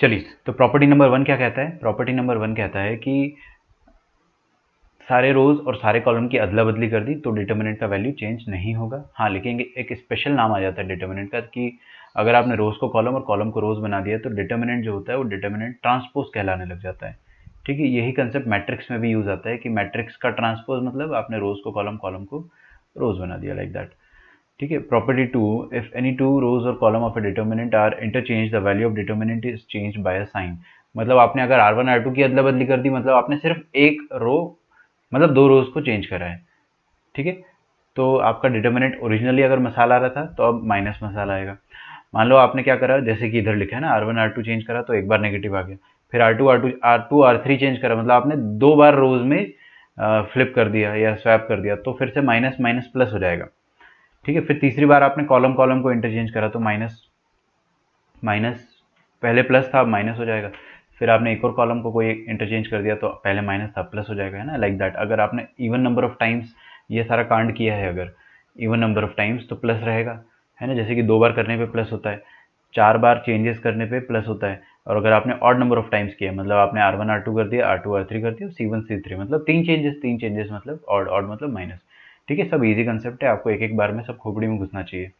चलिए, तो property number 1 क्या कहता है? प्रॉपर्टी नंबर 1 कहता है कि सारे रोज और सारे कॉलम की अदला बदली कर दी तो डिटर्मिनेंट का वैल्यू चेंज नहीं होगा। हाँ, लेकिन एक स्पेशल नाम आ जाता है डिटर्मिनेंट का कि अगर आपने रोज को कॉलम और कॉलम को रोज बना दिया तो डिटर्मिनेंट जो होता है वो डिटर्मिनेंट ट्रांसपोज कहलाने लग जाता है। ठीक है, यही कंसेप्ट मैट्रिक्स में भी यूज आता है कि मैट्रिक्स का ट्रांसपोज मतलब आपने रोज को कॉलम, कॉलम को रोज बना दिया, लाइक दैट। ठीक है, property 2, if any two rows और column of a determinant are interchange the value of determinant is changed by a sign. मतलब आपने अगर R1 R2 की अदला बदली कर दी, मतलब आपने सिर्फ एक रो, मतलब दो रोज को चेंज करा है। ठीक है, तो आपका डिटर्मिनेंट ओरिजिनली अगर मसाला आ रहा था तो अब माइनस मसाला आएगा। मान लो आपने क्या करा, जैसे कि इधर लिखा है ना, R1 R2 चेंज करा तो एक बार नेगेटिव आ गया, फिर R2 R3 चेंज करा, मतलब आपने दो बार रोज में फ्लिप कर दिया या स्वैप कर दिया, तो फिर से माइनस माइनस प्लस हो जाएगा। ठीक है, फिर तीसरी बार आपने कॉलम कॉलम को इंटरचेंज करा तो माइनस माइनस, पहले प्लस था अब माइनस हो जाएगा। फिर आपने एक और कॉलम को कोई इंटरचेंज कर दिया तो पहले माइनस था प्लस हो जाएगा, है ना, लाइक दैट। अगर आपने इवन नंबर ऑफ टाइम्स ये सारा कांड किया है, अगर इवन नंबर ऑफ टाइम्स तो प्लस रहेगा, है ना, जैसे कि दो बार करने पे प्लस होता है, चार बार चेंजेस करने पे प्लस होता है। और अगर आपने ऑड नंबर ऑफ टाइम्स किया, मतलब आपने R1 R2 कर दिया, R2 R3 कर दिया, C1 C3, मतलब तीन चेंजेस मतलब ऑड, ऑड मतलब माइनस। ठीक है, सब इजी कंसेप्ट है, आपको एक एक बार में सब खोपड़ी में घुसना चाहिए।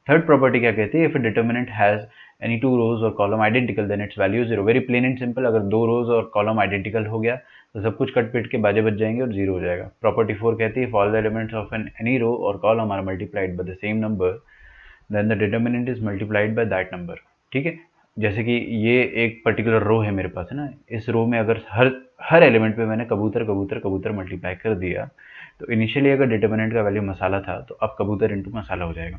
थर्ड प्रॉपर्टी क्या कहती है, if determinant has any two rows और column identical then it's value zero. Very plain and simple, अगर दो रोज और कॉलम आइडेंटिकल हो गया तो सब कुछ कट पिट के बाजे बच जाएंगे और जीरो हो जाएगा। प्रॉपर्टी 4 कहती है, if all the elements of any row और column are multiplied by the same number then the determinant is multiplied by that number. ठीक है, जैसे कि ये एक पर्टिकुलर रो है मेरे पास, है ना, इस रो में अगर हर हर एलिमेंट पे मैंने कबूतर कबूतर कबूतर मल्टीप्लाई कर दिया तो इनिशियली अगर डिटर्मिनेंट का वैल्यू मसाला था तो अब कबूतर इंटू मसाला हो जाएगा।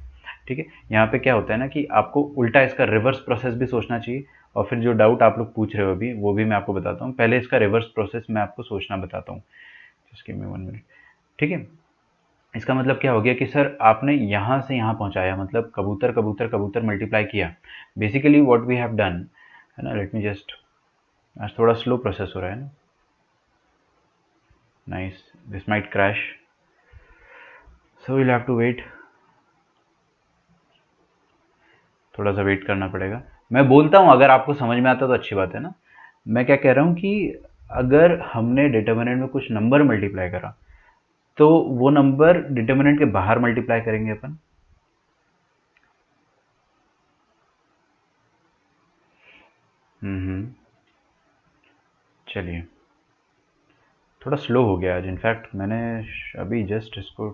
ठीक है, यहाँ पे क्या होता है ना कि आपको उल्टा इसका रिवर्स प्रोसेस भी सोचना चाहिए, और फिर जो डाउट आप लोग पूछ रहे हो अभी वो भी मैं आपको बताता हूँ। पहले इसका रिवर्स प्रोसेस मैं आपको सोचना बताता हूँ, जस्ट गिव मी 1 मिनट। ठीक है, इसका मतलब क्या हो गया कि सर आपने यहाँ से यहाँ पहुँचाया, मतलब कबूतर कबूतर कबूतर मल्टीप्लाई किया। Basically what we have done, है ना, लेट मी जस्ट, आज थोड़ा स्लो प्रोसेस हो रहा है ना, nice, this might crash, so will have to wait, थोड़ा सा वेट करना पड़ेगा। मैं बोलता हूँ, अगर आपको समझ में आता तो अच्छी बात है ना। मैं क्या कह रहा हूँ कि अगर हमने डिटर्मिनेंट में कुछ नंबर मल्टीप्लाई करा तो वो नंबर डिटर्मिनेंट के बाहर मल्टीप्लाई करेंगे अपन। चलिए, थोड़ा स्लो हो गया आज, इनफैक्ट मैंने अभी जस्ट इसको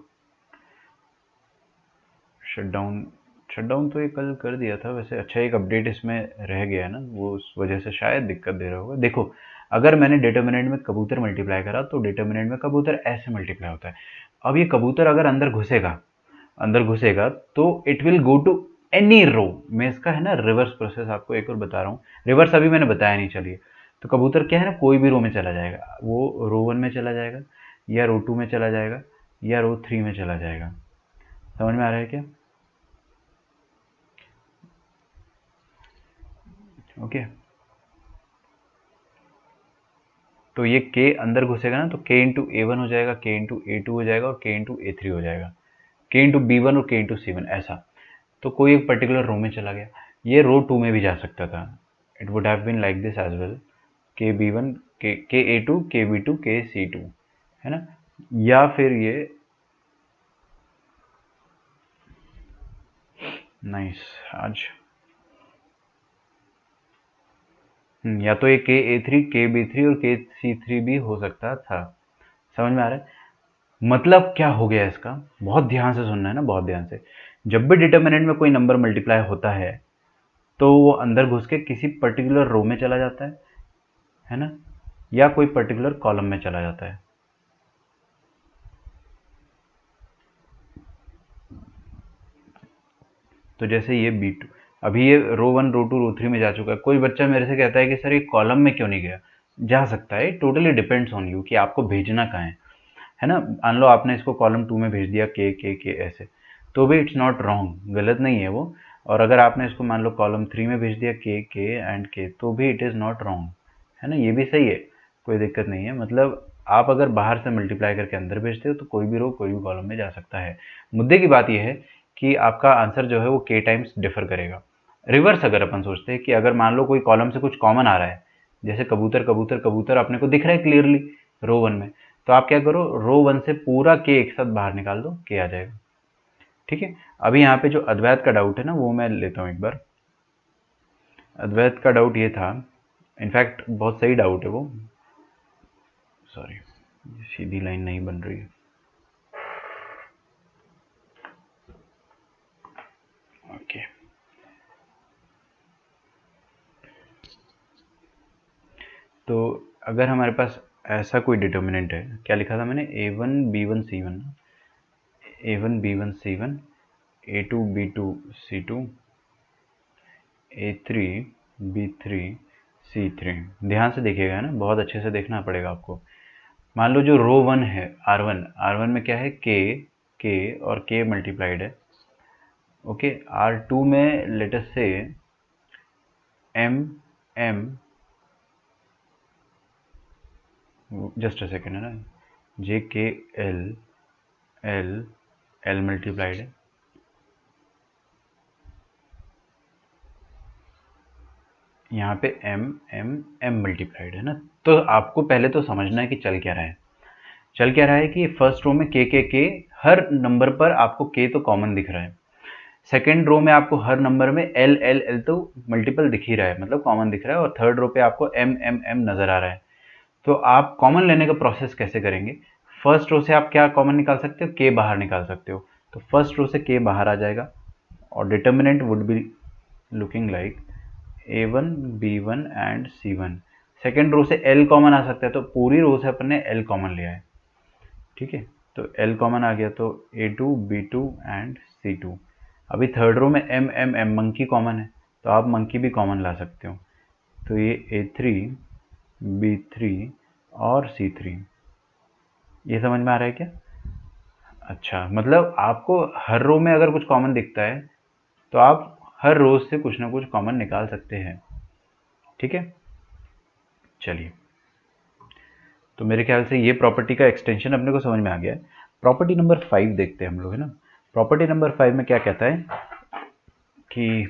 शट डाउन तो ये कल कर दिया था वैसे। अच्छा, एक अपडेट इसमें रह गया है ना, वो उस वजह से शायद दिक्कत दे रहा होगा। देखो, अगर मैंने डिटर्मिनेंट में कबूतर मल्टीप्लाई करा तो डिटर्मिनेंट में कबूतर ऐसे मल्टीप्लाई होता है। अब ये कबूतर अगर अंदर घुसेगा तो it will go to any row. मैं इसका, है ना, रिवर्स प्रोसेस आपको एक और बता रहा हूँ। रिवर्स अभी मैंने बताया नहीं, चलिए। तो कबूतर क्या है ना, कोई भी रो में चला जाएगा, वो रो 1 में चला जाएगा, या रो 2 में चला जाएगा, या रो 3 में चला जाएगा। समझ में आ रहा है क्या? ओके, तो ये k अंदर घुसेगा ना तो k इंटू A1 हो जाएगा, k इंटू A2 हो जाएगा और k इंटू A3 हो जाएगा, k इंटू B1 और k इंटू C1, ऐसा। तो कोई एक पर्टिकुलर रो में चला गया, ये रो 2 में भी जा सकता था, it would have been like this as well, k b one, k a two, k b two, k c to, है ना, या फिर ये, नाइस, आज या तो ये के ए थ्री, के बी थ्री और के सी थ्री भी हो सकता था। समझ में आ रहा है? मतलब क्या हो गया इसका, बहुत ध्यान से सुनना है ना, बहुत ध्यान से। जब भी डिटर्मिनेंट में कोई नंबर मल्टीप्लाई होता है तो वो अंदर घुस के किसी पर्टिकुलर रो में चला जाता है ना, या कोई पर्टिकुलर कॉलम में चला जाता है। तो जैसे ये B2, अभी ये रो 1 रो 2 रो 3 में जा चुका है। कोई बच्चा मेरे से कहता है कि सर ये कॉलम में क्यों नहीं गया? जा सकता है, टोटली डिपेंड्स ऑन यू कि आपको भेजना कहाँ है ना। मान लो आपने इसको कॉलम 2 में भेज दिया, के ऐसे, तो भी इट्स नॉट रॉन्ग, गलत नहीं है वो। और अगर आपने इसको मान लो कॉलम 3 में भेज दिया, के एंड के, तो भी इट इज़ नॉट रॉन्ग, है ना, ये भी सही है, कोई दिक्कत नहीं है। मतलब आप अगर बाहर से मल्टीप्लाई करके अंदर भेजते हो तो कोई भी रो कोई भी कॉलम में जा सकता है। मुद्दे की बात यह है कि आपका आंसर जो है वो के टाइम्स डिफर करेगा। रिवर्स अगर अपन सोचते हैं कि अगर मान लो कोई कॉलम से कुछ कॉमन आ रहा है, जैसे कबूतर कबूतर कबूतर अपने को दिख रहा है क्लियरली रो वन में, तो आप क्या करो, रो वन से पूरा के एक साथ बाहर निकाल दो, के आ जाएगा। ठीक है, अभी यहाँ पे जो अद्वैत का डाउट है ना, वो मैं लेता हूँ एक बार। अद्वैत का डाउट ये था, इनफैक्ट बहुत सही डाउट है वो, सॉरी सीधी लाइन नहीं बन रही है, ओके। तो अगर हमारे पास ऐसा कोई डिटर्मिनेंट है, क्या लिखा था मैंने, A1 B1 C1, A1 B1 C1, A2 B2 C2, A3 B3 C3। ध्यान से देखिएगा ना, बहुत अच्छे से देखना पड़ेगा आपको। मान लो जो रो वन है R1 में क्या है, के और के मल्टीप्लाइड है, ओके। R2 में let's say M just a second है ना, JK L मल्टीप्लाइड है, यहाँ पे M मल्टीप्लाइड है ना। तो आपको पहले तो समझना है कि चल क्या रहा है। चल क्या रहा है कि फर्स्ट रो में के हर नंबर पर आपको के तो कॉमन दिख रहा है, सेकेंड रो में आपको हर नंबर में एल तो मल्टीपल दिख ही रहा है, मतलब कॉमन दिख रहा है, और थर्ड रो पे आपको एम नजर आ रहा है। तो आप कॉमन लेने का प्रोसेस कैसे करेंगे, फर्स्ट रो से आप क्या कॉमन निकाल सकते हो, के बाहर निकाल सकते हो, तो फर्स्ट रो से के बाहर आ जाएगा और determinant would be looking like A1 B1 and C1। Second row से L कॉमन आ सकता है, तो पूरी रो से अपन ने L कॉमन लिया है, ठीक है। तो L कॉमन आ गया, तो A2 B2 एंड C2। अभी थर्ड रो में M मंकी कॉमन है, तो आप मंकी भी कॉमन ला सकते हो, तो ये A3 B3 और C3। ये समझ में आ रहा है क्या? अच्छा, मतलब आपको हर रो में अगर कुछ कॉमन दिखता है तो आप हर रो से कुछ ना कुछ कॉमन निकाल सकते हैं, ठीक है। चलिए, तो मेरे ख्याल से ये प्रॉपर्टी का एक्सटेंशन अपने को समझ में आ गया है। प्रॉपर्टी नंबर 5 देखते हैं हम लोग, है ना। प्रॉपर्टी नंबर 5 में क्या कहता है कि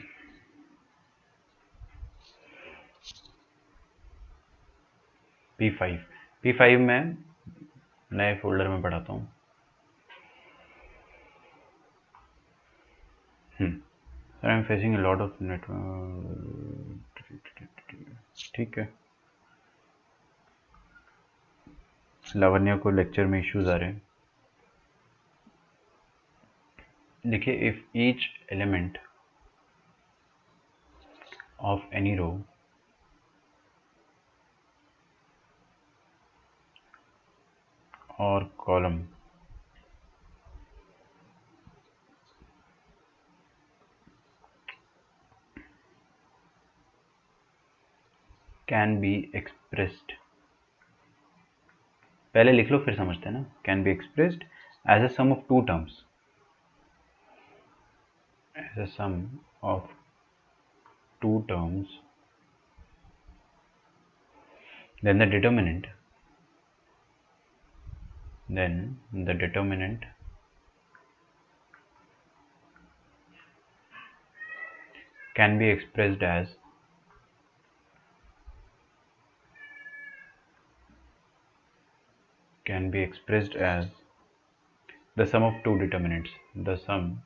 P5 में नए फोल्डर में पढ़ाता हूँ। Sir I am facing a lot of network, ठीक है। लावण्या को लेक्चर में इश्यूज आ रहे हैं। देखिए, if each element of any row और कॉलम कैन बी एक्सप्रेस्ड, पहले लिख लो फिर समझते हैं ना, can be expressed as a sum of two terms, as a sum of two terms, then the determinant can be expressed as the sum of two determinants, the sum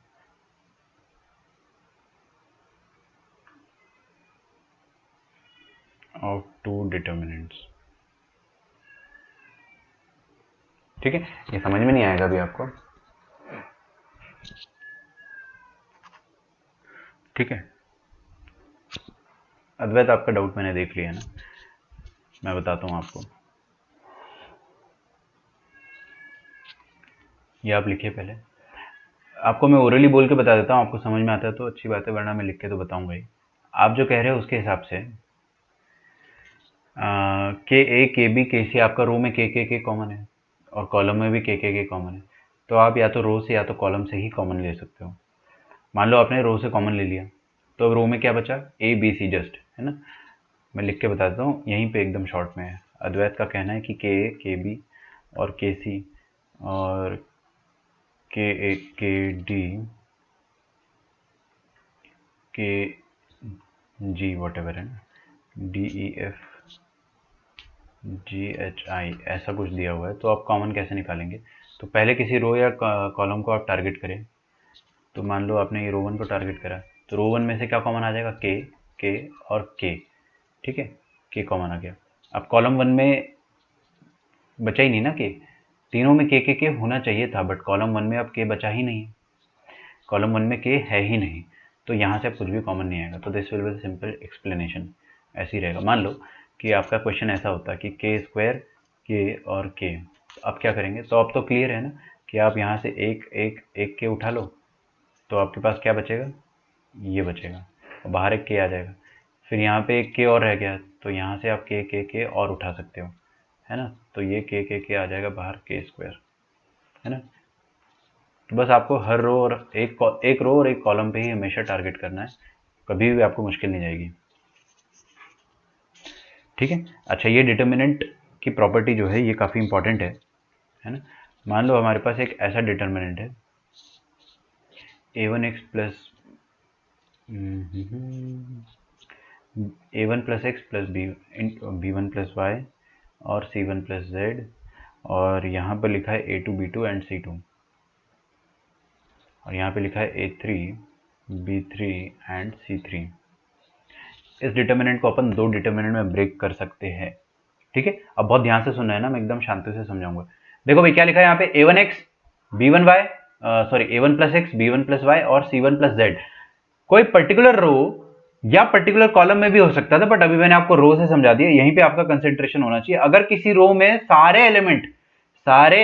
of two determinants, ठीक है। ये समझ में नहीं आएगा अभी आपको, ठीक है। अद्वैत, आपका डाउट मैंने देख लिया ना, मैं बताता हूँ आपको। ये आप लिखिए पहले, आपको मैं ओरली बोल के बता देता हूँ, आपको समझ में आता है तो अच्छी बात है, वरना मैं लिख के तो बताऊंगा ही। आप जो कह रहे हो उसके हिसाब से के ए के बी के सी, आपका रो में के कॉमन है और कॉलम में भी के कॉमन है, तो आप या तो रो से या तो कॉलम से ही कॉमन ले सकते हो। मान लो आपने रो से कॉमन ले लिया, तो अब रो में क्या बचा, ए बी सी जस्ट, है ना। मैं लिख के बता देता हूँ यहीं पे एकदम शॉर्ट में है। अद्वैत का कहना है कि के ए के बी और के सी और के ए के डी के जी वॉट एवर है ना, DEFGHI ऐसा कुछ दिया हुआ है, तो आप कॉमन कैसे निकालेंगे? तो पहले किसी रो या कॉलम को आप टारगेट करें। तो मान लो आपने ये रो वन को टारगेट करा, तो रो वन में से क्या कॉमन आ जाएगा? के और के। ठीक है, के कॉमन आ गया। अब कॉलम वन में बचा ही नहीं ना के, तीनों में के होना चाहिए था, बट कॉलम वन में अब के बचा ही नहीं, कॉलम वन में के है ही नहीं, तो यहाँ से अब कुछ भी कॉमन नहीं आएगा। तो this will be simple explanation, ऐसे ही रहेगा। मान लो कि आपका क्वेश्चन ऐसा होता है कि के स्क्वायर के और के, अब क्या करेंगे? तो अब तो क्लियर है ना कि आप यहाँ से एक के उठा लो, तो आपके पास क्या बचेगा? ये बचेगा, और बाहर एक के आ जाएगा। फिर यहाँ पे एक के और रह गया, तो यहाँ से आप के और उठा सकते हो, है ना? तो ये के आ जाएगा बाहर, के स्क्वायर, है ना? तो बस आपको हर रो और एक रो और एक कॉलम पे ही हमेशा टारगेट करना है, कभी भी आपको मुश्किल नहीं जाएगी। ठीक है। अच्छा, ये डिटर्मिनेंट की प्रॉपर्टी जो है ये काफ़ी इंपॉर्टेंट है ना? मान लो हमारे पास एक ऐसा डिटर्मिनेंट है a1x plus a1 plus x plus b1 plus y और c1 प्लस जेड, और यहाँ पर लिखा है a2 b2 एंड c2, और यहाँ पे लिखा है a3 b3 एंड c3। इस डिटर्मिनेंट को अपन दो डिटर्मिनेंट में ब्रेक कर सकते हैं। ठीक है, अब बहुत ध्यान से सुनना है ना, मैं एकदम शांति से समझाऊंगा। देखो भाई, क्या लिखा है यहाँ पे? a1x b1y, sorry a1 plus x b1 plus y और c1 प्लस जेड। कोई पर्टिकुलर रो या पर्टिकुलर कॉलम में भी हो सकता था, बट अभी मैंने आपको रो से समझा दिया, यहीं पे आपका कंसेंट्रेशन होना चाहिए। अगर किसी रो में सारे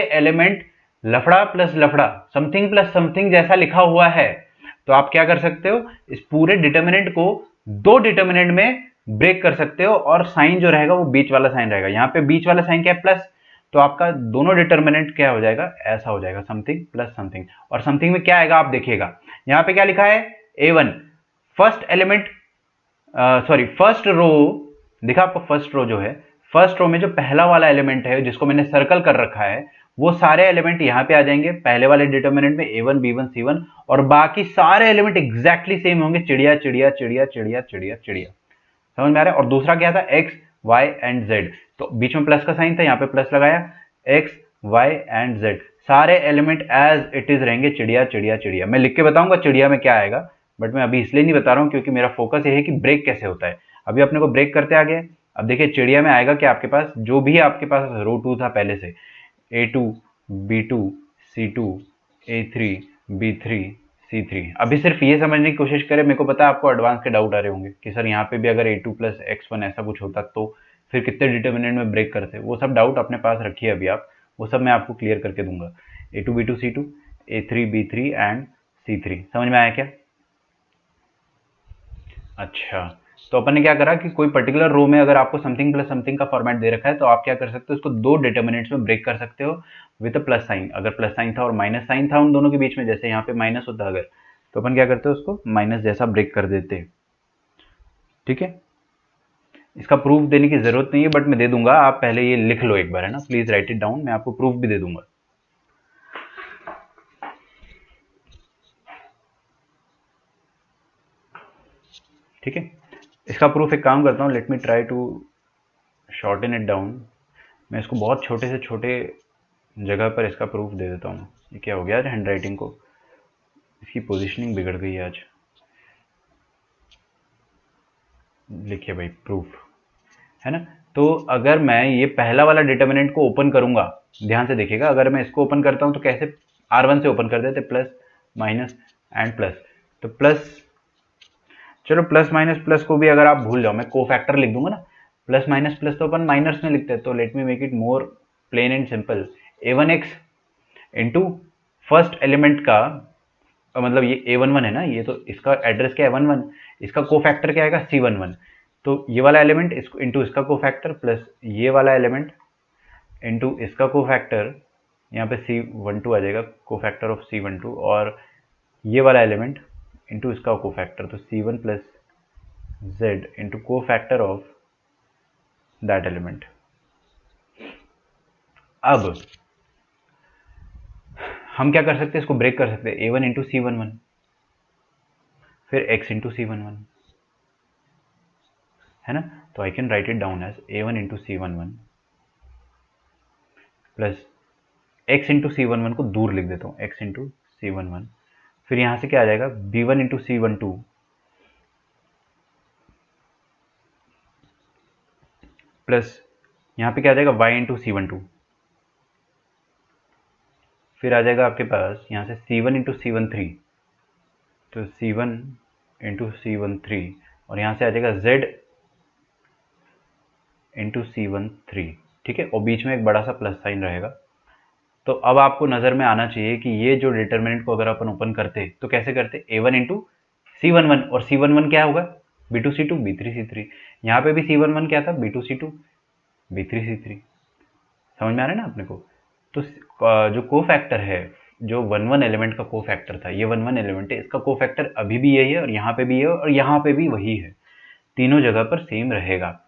एलिमेंट लफड़ा प्लस लफड़ा, समथिंग प्लस समथिंग जैसा लिखा हुआ है, तो आप क्या कर सकते हो? इस पूरे डिटर्मिनेंट को दो डिटर्मिनेंट में ब्रेक कर सकते हो, और साइन जो रहेगा वो बीच वाला साइन रहेगा। यहाँ पे बीच वाला साइन क्या है? प्लस। तो आपका दोनों डिटर्मिनेंट क्या हो जाएगा? ऐसा हो जाएगा, समथिंग प्लस समथिंग। और समथिंग में क्या आएगा आप देखिएगा, यहाँ पे क्या लिखा है? a1 first element, sorry first row, दिखा आपको? फर्स्ट रो जो है, फर्स्ट रो में जो पहला वाला एलिमेंट है जिसको मैंने सर्कल कर रखा है, वो सारे एलिमेंट यहाँ पे आ जाएंगे पहले वाले डिटर्मिनेंट में, a1 b1 c1, और बाकी सारे एलिमेंट एग्जैक्टली सेम होंगे, चिड़िया चिड़िया चिड़िया चिड़िया चिड़िया चिड़िया। समझ में आ रहा है? और दूसरा क्या था? x y एंड z, तो बीच में प्लस का साइन था, यहाँ पे प्लस लगाया, x y एंड z, सारे एलिमेंट एज इट इज रहेंगे, चिड़िया चिड़िया चिड़िया। मैं लिख के बताऊंगा चिड़िया में क्या आएगा, बट मैं अभी इसलिए नहीं बता रहा हूँ क्योंकि मेरा फोकस ये है कि ब्रेक कैसे होता है। अभी अपने को ब्रेक करते आ गया। अब देखिए चिड़िया में आएगा कि आपके पास जो भी आपके पास रो टू था पहले से, a2 b2 c2 a3 b3 c3। अभी सिर्फ ये समझने की कोशिश करें, मेरे को पता है आपको एडवांस के डाउट आ रहे होंगे कि सर यहाँ पे भी अगर a2 प्लस x1 ऐसा कुछ होता तो फिर कितने डिटर्मिनेंट में ब्रेक करते। वो सब डाउट अपने पास रखिए अभी आप, वो सब मैं आपको क्लियर करके दूंगा। a2 b2 c2 a3 b3 and c3, समझ में आया क्या? अच्छा, तो अपन ने क्या करा कि कोई पर्टिकुलर रो में अगर आपको समथिंग प्लस समथिंग का फॉर्मेट दे रखा है, तो आप क्या कर सकते हो? उसको दो डिटर्मिनेंट्स में ब्रेक कर सकते हो विद प्लस साइन। अगर प्लस साइन था और माइनस साइन था उन दोनों के बीच में, जैसे यहाँ पे माइनस होता अगर, तो अपन क्या करते हैं? उसको माइनस जैसा ब्रेक कर देते हैं। ठीक है, इसका प्रूफ देने की जरूरत नहीं है, बट मैं दे दूंगा, आप पहले ये लिख लो एक बार, है ना? प्लीज राइट इट डाउन, मैं आपको प्रूफ भी दे दूंगा। ठीक है, इसका प्रूफ एक काम करता हूँ, let me try to shorten it down. मैं इसको बहुत छोटे से छोटे जगह पर इसका प्रूफ दे देता हूँ। ये क्या हो गया आज हैंड राइटिंग को, इसकी पोजीशनिंग बिगड़ गई है आज। लिखिए भाई प्रूफ, है ना? तो अगर मैं ये पहला वाला डिटर्मिनेंट को ओपन करूंगा, ध्यान से देखिएगा, अगर मैं इसको ओपन करता हूं तो कैसे? R1 से ओपन कर देते, प्लस माइनस एंड प्लस। तो प्लस, चलो प्लस माइनस प्लस को भी अगर आप भूल जाओ, मैं कोफैक्टर लिख दूंगा ना। प्लस माइनस प्लस तो अपन माइनस में लिखते हैं, तो let me make it more plain and simple. a1x into first element का, मतलब ये a11 है ना, ये तो इसका एड्रेस क्या है? 11, इसका कोफैक्टर क्या आएगा? c11। तो ये वाला एलिमेंट इसको इंटू इसका कोफैक्टर, प्लस ये वाला एलिमेंट इंटू इसका कोफैक्टर, यहाँ पे c12 आ जाएगा, कोफैक्टर ऑफ c12, और ये वाला एलिमेंट इंटू इसका कोफैक्टर, तो c1 plus z into cofactor of that element. अब हम क्या कर सकते हैं? इसको ब्रेक कर सकते हैं, a1 इंटू c11, फिर x इंटू c11, है ना। तो I can write it down as a1 into C11 plus x into C11 को दूर लिख देता हूँ, x इंटू C11। फिर यहाँ से क्या आ जाएगा, b1 इंटू C12 प्लस यहाँ पे क्या आ जाएगा, y इंटू C12। फिर आ जाएगा आपके पास यहाँ से C1 इंटू C13, तो C1 इंटू C13, और यहाँ से आ जाएगा Z इंटू C13, ठीक है। और बीच में एक बड़ा सा प्लस साइन रहेगा। तो अब आपको नज़र में आना चाहिए कि ये जो डिटर्मिनेंट को अगर अपन ओपन करते तो कैसे करते, a1 इंटू C11, और C11 क्या होगा, b2c2 b3c3। यहाँ पे भी C11 क्या था, b2c2 b3c3। समझ में आ रहा है ना अपने को। तो जो कोफैक्टर है, जो 1 1 एलिमेंट का कोफैक्टर था, ये 1 1 एलिमेंट है, इसका कोफैक्टर अभी भी यही है, और यहाँ पे भी है, और यहाँ पे भी वही है, तीनों जगह पर सेम रहेगा,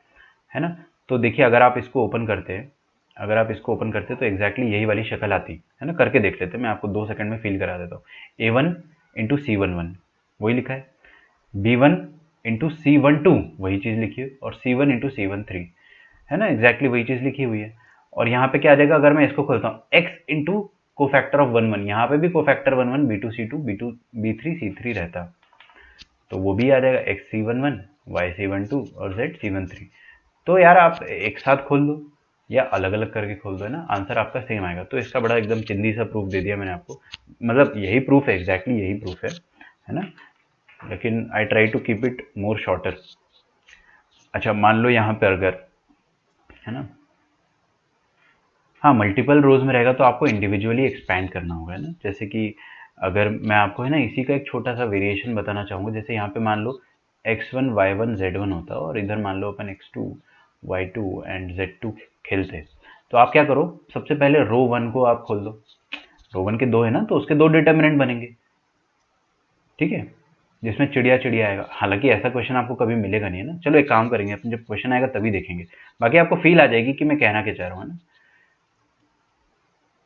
है ना। तो देखिए अगर आप इसको ओपन करते हैं, अगर आप इसको ओपन करते तो एग्जैक्टली यही वाली शक्ल आती है ना। करके देख लेते हैं, मैं आपको 2 सेकंड में फील करा देता हूँ। a1 इंटू C11 वही लिखा है, b1 इंटू C12 वही चीज़ लिखी है, और C1 इंटू C13 है ना, एग्जैक्टली वही चीज़ लिखी हुई है। और यहाँ पे क्या आ जाएगा, अगर मैं इसको खोलता हूँ, x इंटू कोफैक्टर ऑफ 1 1, यहाँ पे भी कोफैक्टर 1 1 b2c2 b3c3 रहता, तो वो भी आ जाएगा x C11 y C12 और z C13। तो यार आप एक साथ खोल दो या अलग अलग करके खोल दो, है ना, आंसर आपका सेम आएगा। तो इसका बड़ा एकदम चिंदी सा प्रूफ दे दिया मैंने आपको, मतलब यही प्रूफ है, एग्जैक्टली यही प्रूफ है ना। लेकिन I try to keep it more shorter. अच्छा मान लो यहाँ पे अगर, है ना, हाँ मल्टीपल रोज में रहेगा तो आपको इंडिविजुअली एक्सपैंड करना होगा, है ना। जैसे कि अगर मैं आपको, है ना, इसी का एक छोटा सा वेरिएशन बताना चाहूँगा। जैसे यहाँ पे मान लो x1 y1 z1 होता है, और इधर मान लो अपन x2 y2 एंड z2 खेलते, तो आप क्या करो, सबसे पहले रो 1 को आप खोल दो। रो 1 के 2 है ना, तो उसके 2 डिटर्मिनेंट बनेंगे, ठीक है, जिसमें चिड़िया चिड़िया आएगा। हालांकि ऐसा क्वेश्चन आपको कभी मिलेगा नहीं, है ना। चलो एक काम करेंगे अपन, जब क्वेश्चन आएगा तभी देखेंगे, बाकी आपको फील आ जाएगी कि मैं कहना क्या चाह रहा हूँ, है ना।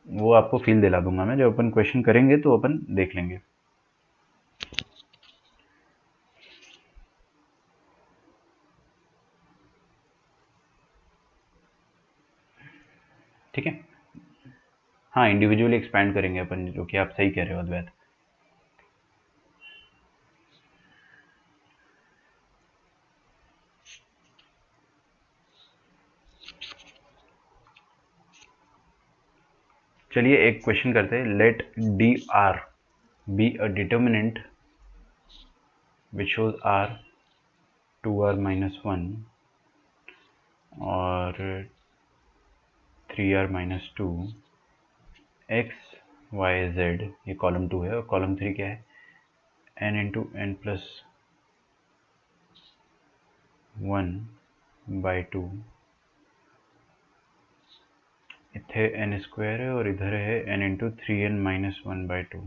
वो आपको फील दिला दूंगा मैं, जब अपन क्वेश्चन करेंगे तो अपन देख लेंगे। ठीक है, हाँ इंडिविजुअली एक्सपैंड करेंगे अपन, जो कि आप सही कह रहे हो अद्वैत। चलिए एक क्वेश्चन करते हैं। Let d r be a determinant which shows r 2r minus 1 और 3r minus 2 x y z, ये कॉलम 2 है, और कॉलम 3 क्या है, n इंटू एन प्लस 1/2, इथे n स्क्वायर है और इधर है n इंटू 3n माइनस 1/2।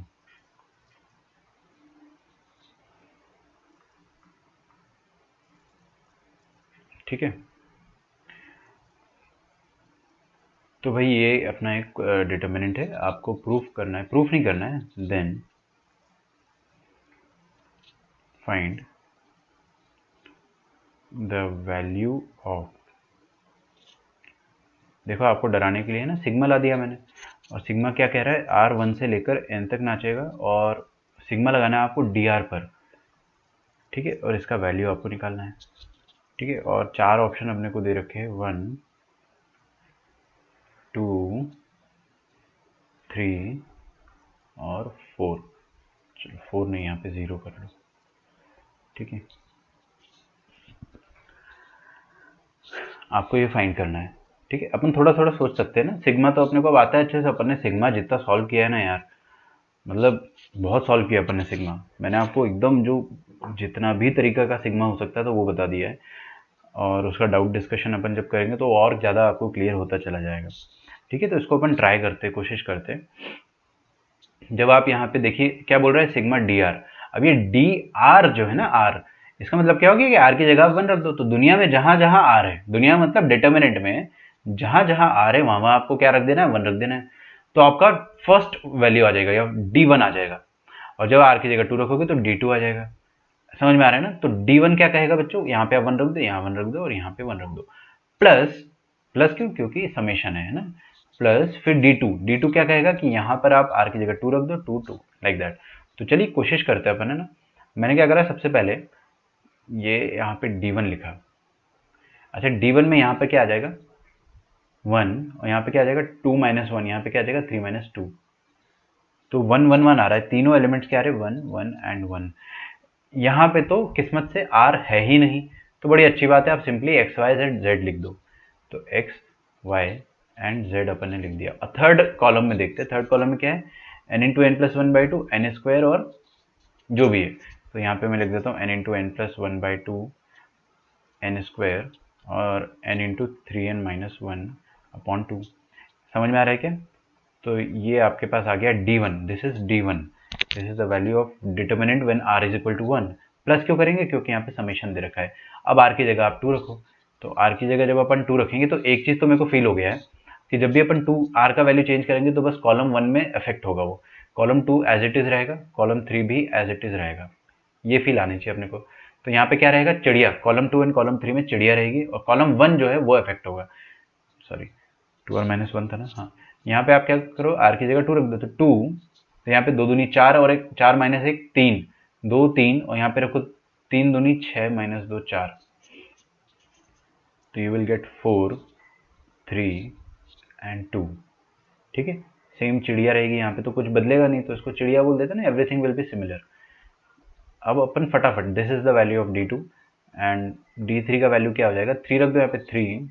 ठीक है, तो भाई ये अपना एक डिटर्मिनेंट है, आपको प्रूफ करना है, प्रूफ नहीं करना है, then find the value of, देखो आपको डराने के लिए ना सिग्मा ला दिया मैंने, और सिग्मा क्या कह रहा है, r1 से लेकर n तक नाचेगा, और सिग्मा लगाना है आपको dr पर, ठीक है, और इसका वैल्यू आपको निकालना है, ठीक है। और 4 ऑप्शन अपने को दे रखे हैं, 1 2 3 और 4। चलो 4 नहीं, यहाँ पे 0 कर लो, ठीक है। आपको ये फाइंड करना है, ठीक है। अपन थोड़ा थोड़ा सोच सकते हैं ना, सिग्मा तो अपने को अब आता है अच्छे से, अपन ने सिग्मा जितना सॉल्व किया है ना यार, मतलब बहुत सॉल्व किया अपन ने सिग्मा। मैंने आपको एकदम जो जितना भी तरीका का सिग्मा हो सकता है तो वो बता दिया है, और उसका डाउट डिस्कशन अपन जब करेंगे तो और ज़्यादा आपको क्लियर होता चला जाएगा, ठीक है। तो इसको अपन ट्राई करते, कोशिश करते। जब आप यहाँ पे देखिए क्या बोल रहा है, सिग्मा डी आर। अब ये डी आर जो है ना, आर, इसका मतलब क्या होगा कि आर की जगह आप 1 रख दो। तो दुनिया में जहां जहां आर है, दुनिया मतलब डिटर्मिनेंट में जहां जहां आर है, वहां वहां आपको क्या रख देना है, 1 रख देना है। तो आपका फर्स्ट वैल्यू आ जाएगा या D1 आ जाएगा, और जब आर की जगह 2 रखोगे तो D2 आ जाएगा। समझ में आ रहा है ना? तो D1 क्या कहेगा बच्चों, यहाँ पे आप 1 रख दो, यहाँ 1 रख दो और यहाँ पे 1 रख दो, प्लस प्लस क्यों, क्योंकि समेशन है ना, प्लस फिर D2 क्या कहेगा कि यहाँ पर आप r की जगह 2 रख दो, 2 2 लाइक दैट। तो चलिए कोशिश करते हैं अपन, है ना। मैंने क्या करा, सबसे पहले ये यहाँ पे D1 लिखा। अच्छा D1 में यहाँ पे क्या आ जाएगा 1, और यहाँ पे क्या आ जाएगा 2 माइनस 1, यहाँ पे क्या आ जाएगा 3 माइनस 2। तो 1 1 1 आ रहा है, तीनों एलिमेंट्स क्या आ रहे हैं 1 1 एंड 1। यहाँ पे तो किस्मत से r है ही नहीं, तो बड़ी अच्छी बात है, आप सिंपली x y z लिख दो। तो x y एंड z अपन ने लिख दिया। और थर्ड कॉलम में देखते हैं, थर्ड कॉलम में क्या है, n into n plus one by two, n square और जो भी है। तो यहाँ पे मैं लिख देता हूँ n into n plus one by two n square और n into three n minus one upon two. समझ में आ रहा है क्या? तो ये आपके पास आ गया D1, this is D1, this is the value of determinant when r is equal to 1। Plus क्यों करेंगे, क्योंकि यहाँ पे समेशन दे रखा है। अब r की जगह आप 2 रखो, तो r की जगह जब अपन 2 रखेंगे तो एक चीज तो मेरे को फील हो गया है कि जब भी अपन 2 r का वैल्यू चेंज करेंगे तो बस कॉलम 1 में इफेक्ट होगा, वो कॉलम 2 एज इट इज रहेगा, कॉलम 3 भी एज इट इज रहेगा, ये फील आनी चाहिए अपने को। तो यहाँ पे क्या रहेगा, चिड़िया, कॉलम 2 एंड कॉलम 3 में चिड़िया रहेगी और कॉलम 1 जो है वो इफेक्ट होगा। सॉरी 2 और माइनस 1 था ना, हाँ। यहाँ पे आप क्या करो, r की जगह 2 रख दो, तो 2, तो यहाँ पे 2 दूनी 4 और एक 4 माइनस 1 3, 2 3 और यहाँ पे रखो 3 दूनी 6 माइनस 2 4, तो यू विल गेट 4 3 एंड 2। ठीक है, सेम चिड़िया रहेगी यहाँ पे, तो कुछ बदलेगा नहीं, तो इसको चिड़िया बोल देते ना, एवरीथिंग विल बी सिमिलर। अब अपन फटाफट, this is the value of D2 and D3 का वैल्यू क्या हो जाएगा, 3 रख दो यहाँ पे 3,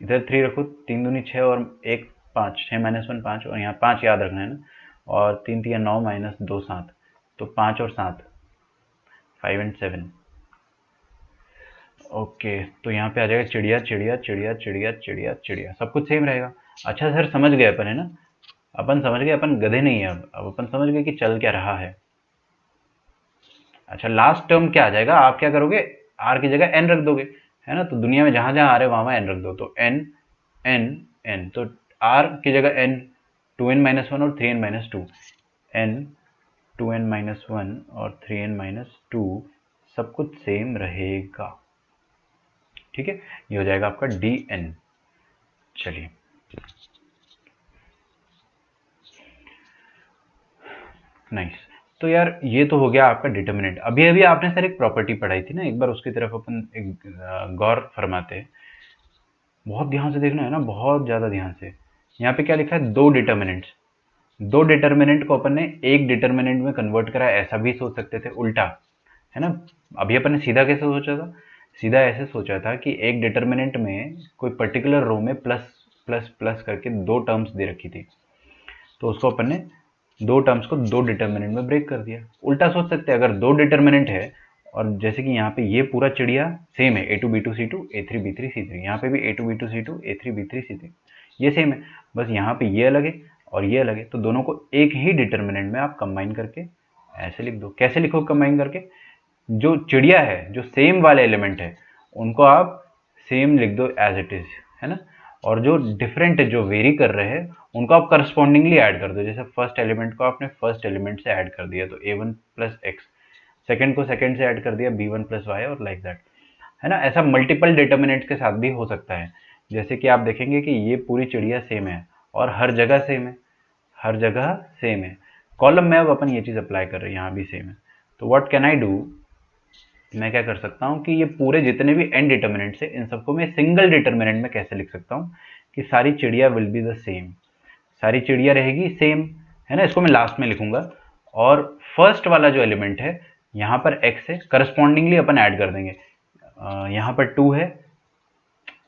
इधर 3 रखो, 3 दूनी 6 और 1 5, 6 माइनस 1 5, और यहाँ 5 याद रखना है ना, और 3 3 9 माइनस 2 7, तो 5 और 7 5 एंड 7। ओके, तो यहाँ पे आ जाएगा चिड़िया चिड़िया चिड़िया चिड़िया चिड़िया चिड़िया, सब कुछ सेम रहेगा। अच्छा सर, समझ गए अपन, है ना, अपन समझ गए, अपन गधे नहीं है। अब अपन समझ गए कि चल क्या रहा है। अच्छा, लास्ट टर्म क्या आ जाएगा, आप क्या करोगे, r की जगह n रख दोगे, है ना। तो दुनिया में जहां जहां आ रहे वहां n रख दो, तो n n n, तो r की जगह n 2n माइनस वन और 3n minus two, n 2n minus one और 3n माइनस टू, सब कुछ सेम रहेगा। ठीक है, ये हो जाएगा आपका dn। चलिए, नाइस। तो यार ये तो हो गया आपका डिटर्मिनेंट। अभी अभी आपने सर एक प्रॉपर्टी पढ़ाई थी ना, एक बार उसकी तरफ अपन एक गौर फरमाते हैं। बहुत ध्यान से देखना है ना, बहुत ज़्यादा ध्यान से। यहाँ पे क्या लिखा है, दो डिटर्मिनेंट्स, दो डिटर्मिनेंट को अपन ने एक डिटर्मिनेंट में कन्वर्ट करा, ऐसा भी सोच सकते थे उल्टा, है ना। अभी अपन ने सीधा कैसे सोचा था, सीधा ऐसे सोचा था कि एक डिटर्मिनेंट में कोई पर्टिकुलर रो में प्लस प्लस प्लस करके दो टर्म्स दे रखी थी, तो उसको अपन ने दो टर्म्स को दो डिटर्मिनेंट में ब्रेक कर दिया। उल्टा सोच सकते हैं, अगर दो डिटर्मिनेंट है और जैसे कि यहाँ पे ये पूरा चिड़िया सेम है, A2 B2 C2 A3 B3 C3, यहाँ पे भी A2 B2 C2 A3 B3 C3, ये सेम है, बस यहाँ पे ये अलग है और ये अलग है, तो दोनों को एक ही डिटर्मिनेंट में आप कंबाइन करके ऐसे लिख दो। कैसे लिखो कंबाइन करके, जो चिड़िया है, जो सेम वाले एलिमेंट है, उनको आप सेम लिख दो एज इट इज, है ना। और जो डिफरेंट जो वेरी कर रहे हैं उनको आप करस्पॉन्डिंगली ऐड कर दो। जैसे फर्स्ट एलिमेंट को आपने फर्स्ट एलिमेंट से ऐड कर दिया तो a1 प्लस एक्स, सेकेंड को सेकेंड से ऐड कर दिया b1 प्लस वाई, और लाइक दैट, है ना। ऐसा मल्टीपल डिटर्मिनेंट्स के साथ भी हो सकता है। जैसे कि आप देखेंगे कि ये पूरी चिड़िया सेम है और हर जगह सेम है, हर जगह सेम है। कॉलम में अब अपन ये चीज़ अप्लाई कर रहे हैं, यहाँ भी सेम है। तो व्हाट कैन आई डू, मैं क्या कर सकता हूँ कि ये पूरे जितने भी n डिटर्मिनेंट्स है इन सबको मैं सिंगल डिटर्मिनेंट में कैसे लिख सकता हूँ कि सारी चिड़िया विल बी द सेम, सारी चिड़िया रहेगी सेम, है ना। इसको मैं लास्ट में लिखूंगा और फर्स्ट वाला जो एलिमेंट है यहाँ पर x है, करस्पॉन्डिंगली अपन ऐड कर देंगे। यहाँ पर 2 है,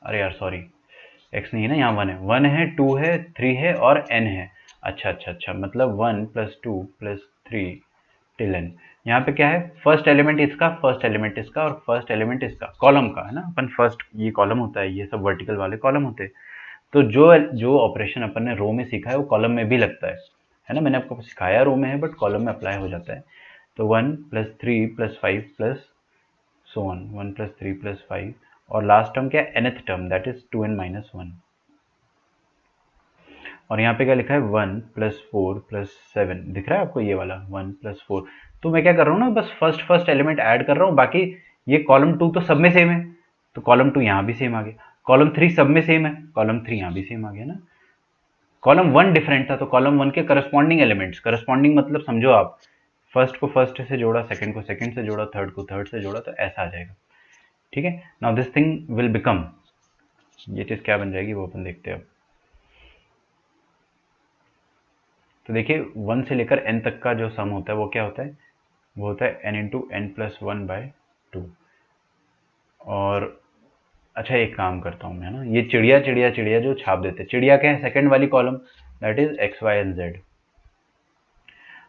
अरे यार सॉरी, x नहीं है ना, यहाँ 1 है, 1 है 2 है 3 है और n है। अच्छा अच्छा अच्छा, मतलब 1 प्लस 2 प्लस 3 टिल n। यहाँ पे क्या है, फर्स्ट एलिमेंट इसका, फर्स्ट एलिमेंट इसका और फर्स्ट एलिमेंट इसका, कॉलम का, है ना। अपन फर्स्ट, ये कॉलम होता है, ये सब वर्टिकल वाले कॉलम होते हैं। तो जो जो ऑपरेशन अपन ने रो में सीखा है वो कॉलम में भी लगता है ना। मैंने आपको सिखाया रो में है बट कॉलम में अप्लाई हो जाता है। तो 1 plus 3 plus 5 plus so on, 1 plus 3 plus 5, और लास्ट टर्म क्या है, nth term, that is 2n minus 1। और यहाँ पे क्या लिखा है 1+4+7 दिख रहा है आपको, ये वाला 1+4। तो मैं क्या कर रहा हूँ ना, बस फर्स्ट एलिमेंट ऐड कर रहा हूँ, बाकी ये कॉलम 2 तो सब में सेम है, तो कॉलम 2 यहाँ भी सेम आ गया, कॉलम 3 सब में सेम है, कॉलम 3 यहाँ भी सेम आ गया ना। कॉलम 1 डिफरेंट था, तो कॉलम 1 के करस्पॉन्डिंग एलिमेंट्स, करस्पॉन्डिंग मतलब समझो आप, फर्स्ट को फर्स्ट से जोड़ा, सेकंड को सेकंड से जोड़ा, थर्ड को थर्ड से जोड़ा, तो ऐसा आ जाएगा। ठीक है, now this thing will become, ये चीज क्या बन जाएगी वो अपन देखते हैं अब। तो देखिए 1 से लेकर n तक का जो सम होता है वो क्या होता है, वो होता है n×n+1/2। और अच्छा एक काम करता हूँ मैं ना, ये चिड़िया चिड़िया चिड़िया जो छाप देते हैं, चिड़िया क्या है, सेकंड वाली column, that is x y and z,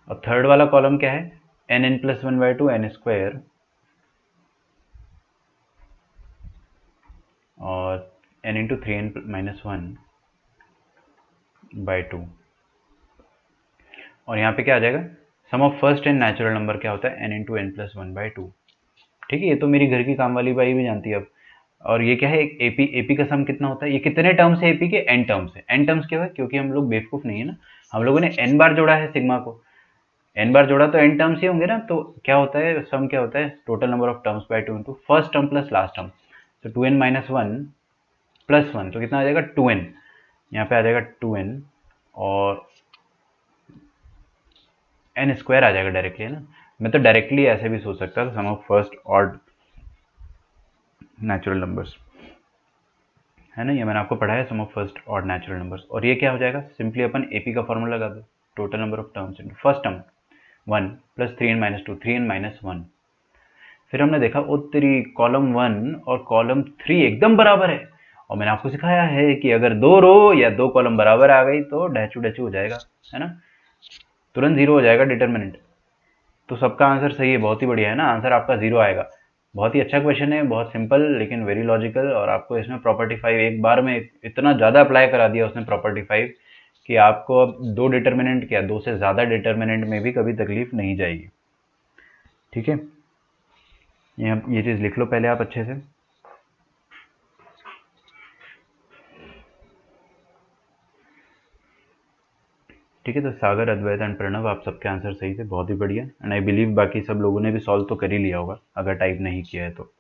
और थर्ड वाला कॉलम क्या है, n+1/2 n² और n×3n−1/2। और यहाँ पे क्या आ जाएगा, sum of first n natural number क्या होता है, n×n+1/2। ठीक है, ये तो मेरी घर की काम वाली बाई भी जानती है अब। और ये क्या है, एक एपी, एपी का सम कितना होता है, ये कितने टर्म्स है एपी के, एन टर्म्स है। एन टर्म्स क्यों है, क्योंकि हम लोग बेवकूफ नहीं है ना, हम लोगों ने एन बार जोड़ा है सिग्मा को, एन बार जोड़ा तो एन टर्म्स ही होंगे ना। तो क्या होता है, सम क्या होता है, total number of terms by 2 into first term plus last term, तो 2n−1+1, तो कितना आ जाएगा 2n, यहाँ पे आ जाएगा 2n, और n² आ जाएगा डायरेक्टली, है ना। मैं तो डायरेक्टली ऐसे भी सोच सकता था, sum of first odd natural numbers, है ना, ये मैंने आपको पढ़ाया, sum of first odd natural numbers. और ये क्या हो जाएगा, सिंपली अपन एपी का फॉर्मूला लगा दो, total number of terms into first term 1 plus 3n−2 3n−1। फिर हमने देखा ओ तेरी, कॉलम 1 और कॉलम 3 एकदम बराबर है, और मैंने आपको सिखाया है कि अगर 2 रो या 2 कॉलम बराबर आ गई तो डैचू डैचू हो जाएगा, है ना, तुरंत जीरो हो जाएगा डिटर्मिनेंट। तो सबका आंसर सही है, बहुत ही बढ़िया है ना, आंसर आपका जीरो आएगा। बहुत ही अच्छा क्वेश्चन है, बहुत सिंपल लेकिन वेरी लॉजिकल, और आपको इसमें प्रॉपर्टी 5 एक बार में इतना ज़्यादा अप्लाई करा दिया उसने प्रॉपर्टी 5 कि आपको अब दो डिटर्मिनेंट क्या, दो से ज़्यादा डिटर्मिनेंट में भी कभी तकलीफ नहीं जाएगी। ठीक है, ये चीज़ लिख लो पहले आप अच्छे से। ठीक है, तो सागर, अद्वैत एंड प्रणव, आप सबके आंसर सही थे, बहुत ही बढ़िया। एंड आई बिलीव बाकी सब लोगों ने भी सॉल्व तो कर ही लिया होगा, अगर टाइप नहीं किया है तो।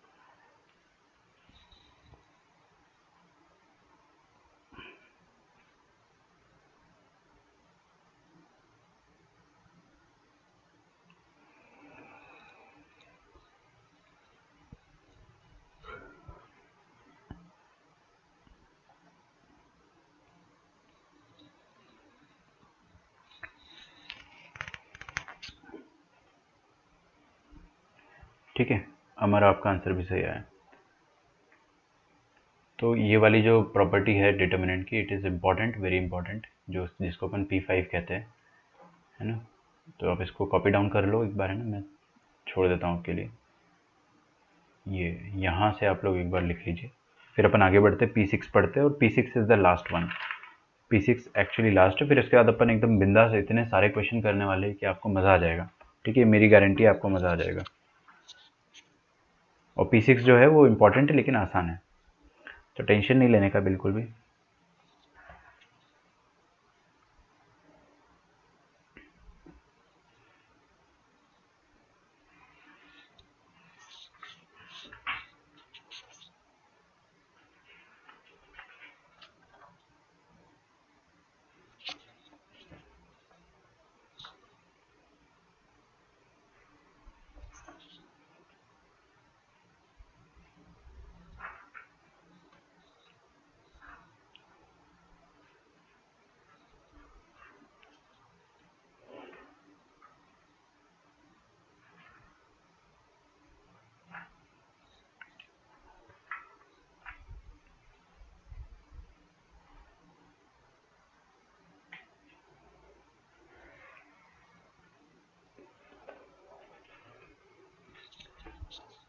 ठीक है, अमर आपका आंसर भी सही आया। तो ये वाली जो प्रॉपर्टी है डिटर्मिनेंट की, it is important, very important, जो जिसको अपन P5 कहते हैं, है ना। तो आप इसको कॉपी डाउन कर लो एक बार, है ना, मैं छोड़ देता हूँ आपके लिए। ये यहाँ से आप लोग एक बार लिख लीजिए, फिर अपन आगे बढ़ते P6 पढ़ते हैं, और P6 is the last one. P6 actually last है, फिर उसके बाद अपन एकदम बिंदास इतने सारे क्वेश्चन करने वाले हैं कि आपको मज़ा आ जाएगा। ठीक है, मेरी गारंटी है आपको मज़ा आ जाएगा। और P6 जो है वो इम्पॉर्टेंट है लेकिन आसान है, तो टेंशन नहीं लेने का बिल्कुल भी।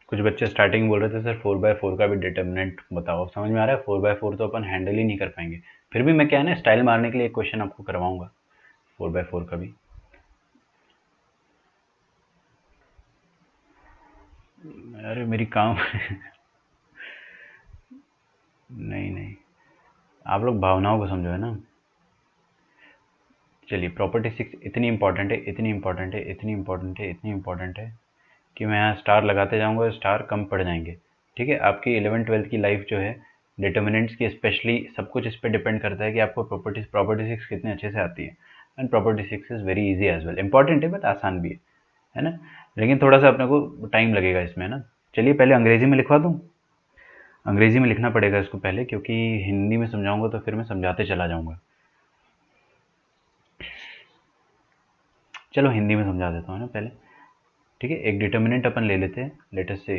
कुछ बच्चे स्टार्टिंग बोल रहे थे सर 4/4 का भी डिटर्मिनेंट बताओ, समझ में आ रहा है, 4/4 तो अपन हैंडल ही नहीं कर पाएंगे। फिर भी मैं क्या है ना, स्टाइल मारने के लिए एक क्वेश्चन आपको करवाऊंगा 4/4 का भी। अरे मेरी काम नहीं नहीं, आप लोग भावनाओं को समझो, है ना। चलिए प्रॉपर्टी 6 इतनी इंपॉर्टेंट है, इतनी इंपॉर्टेंट है, इतनी इंपॉर्टेंट है, इतनी इंपॉर्टेंट है कि मैं यहाँ स्टार लगाते जाऊँगा, स्टार कम पड़ जाएंगे। ठीक है, आपकी 11th-12th की लाइफ जो है डिटर्मिनेंट्स की स्पेशली सब कुछ इस पे डिपेंड करता है कि आपको प्रॉपर्टी 6 कितने अच्छे से आती है। And property 6 is very easy as well, important है बट आसान भी है ना। लेकिन थोड़ा सा अपने को टाइम लगेगा इसमें ना। चलिए पहले अंग्रेजी में लिखवा दूँ, अंग्रेजी में लिखना पड़ेगा इसको पहले, क्योंकि हिंदी में समझाऊंगा तो फिर मैं समझाते चला जाऊंगा। चलो हिंदी में समझा देता हूँ ना पहले। ठीक है, एक डिटर्मिनेंट अपन ले लेते हैं। लेट अस से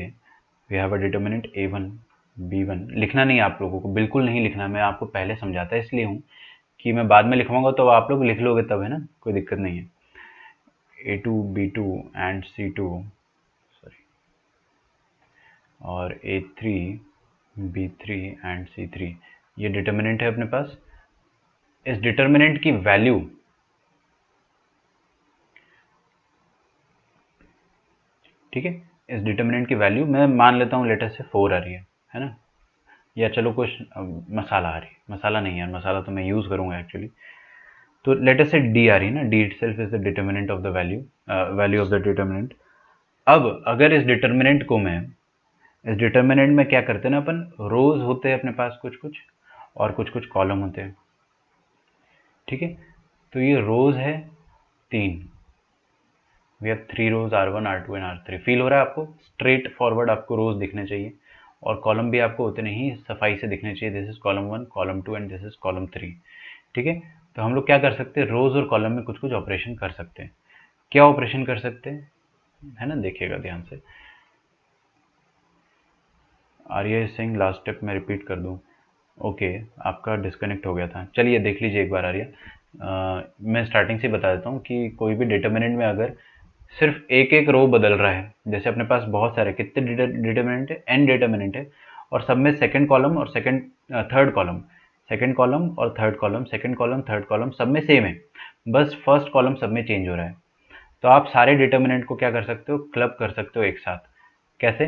we have a determinant a1 b1। लिखना नहीं आप लोगों को, बिल्कुल नहीं लिखना, मैं आपको पहले समझाता इसलिए हूँ कि मैं बाद में लिखवाऊंगा तो आप लोग लिख लोगे तब, है ना, कोई दिक्कत नहीं है। a2 b2 and c2, sorry, और a3 b3 एंड c3, ये डिटर्मिनेंट है अपने पास। इस डिटर्मिनेंट की वैल्यू, ठीक है, इस डिटर्मिनेंट की वैल्यू मैं मान लेता हूँ लेटर से 4 आ रही है ना, या चलो कुछ मसाला आ रही है, मसाला नहीं यार, मसाला तो मैं यूज़ करूँगा एक्चुअली। तो लेटर से डी आ रही है ना, D itself is the determinant of the value, value of the determinant. अब अगर इस डिटर्मिनेंट को मैं, इस डिटर्मिनेंट में क्या करते हैं ना अपन, रोज होते हैं अपने पास कुछ कुछ, और कुछ कुछ कॉलम होते हैं। ठीक है, तो ये रोज है 3, we have 3 rows R1 R2 and R3। Feel हो रहा है आपको, स्ट्रेट फॉरवर्ड आपको रोज दिखने चाहिए, और कॉलम भी आपको उतने ही सफाई से दिखने चाहिए। This is column 1, column 2 and this is column 3। ठीक है, तो हम लोग क्या कर सकते हैं, रोज और कॉलम में कुछ कुछ ऑपरेशन कर सकते हैं। क्या ऑपरेशन कर सकते हैं, है ना, देखिएगा ध्यान से। आर्या सिंह लास्ट स्टेप में रिपीट कर दूं, ओके, आपका डिस्कनेक्ट हो गया था। चलिए देख लीजिए एक बार आर्या। मैं स्टार्टिंग से बता देता हूँ कि कोई भी डिटर्मिनेंट में अगर सिर्फ एक एक रो बदल रहा है, जैसे अपने पास बहुत सारे कितने डिटर्मिनेंट है, n डिटर्मिनेंट है, और सब में सेकंड कॉलम और थर्ड कॉलम, सेकंड कॉलम और third column, second column third column सब में सेम है, बस फर्स्ट कॉलम सब में चेंज हो रहा है। तो आप सारे डिटर्मिनेंट को क्या कर सकते हो, क्लब कर सकते हो एक साथ। कैसे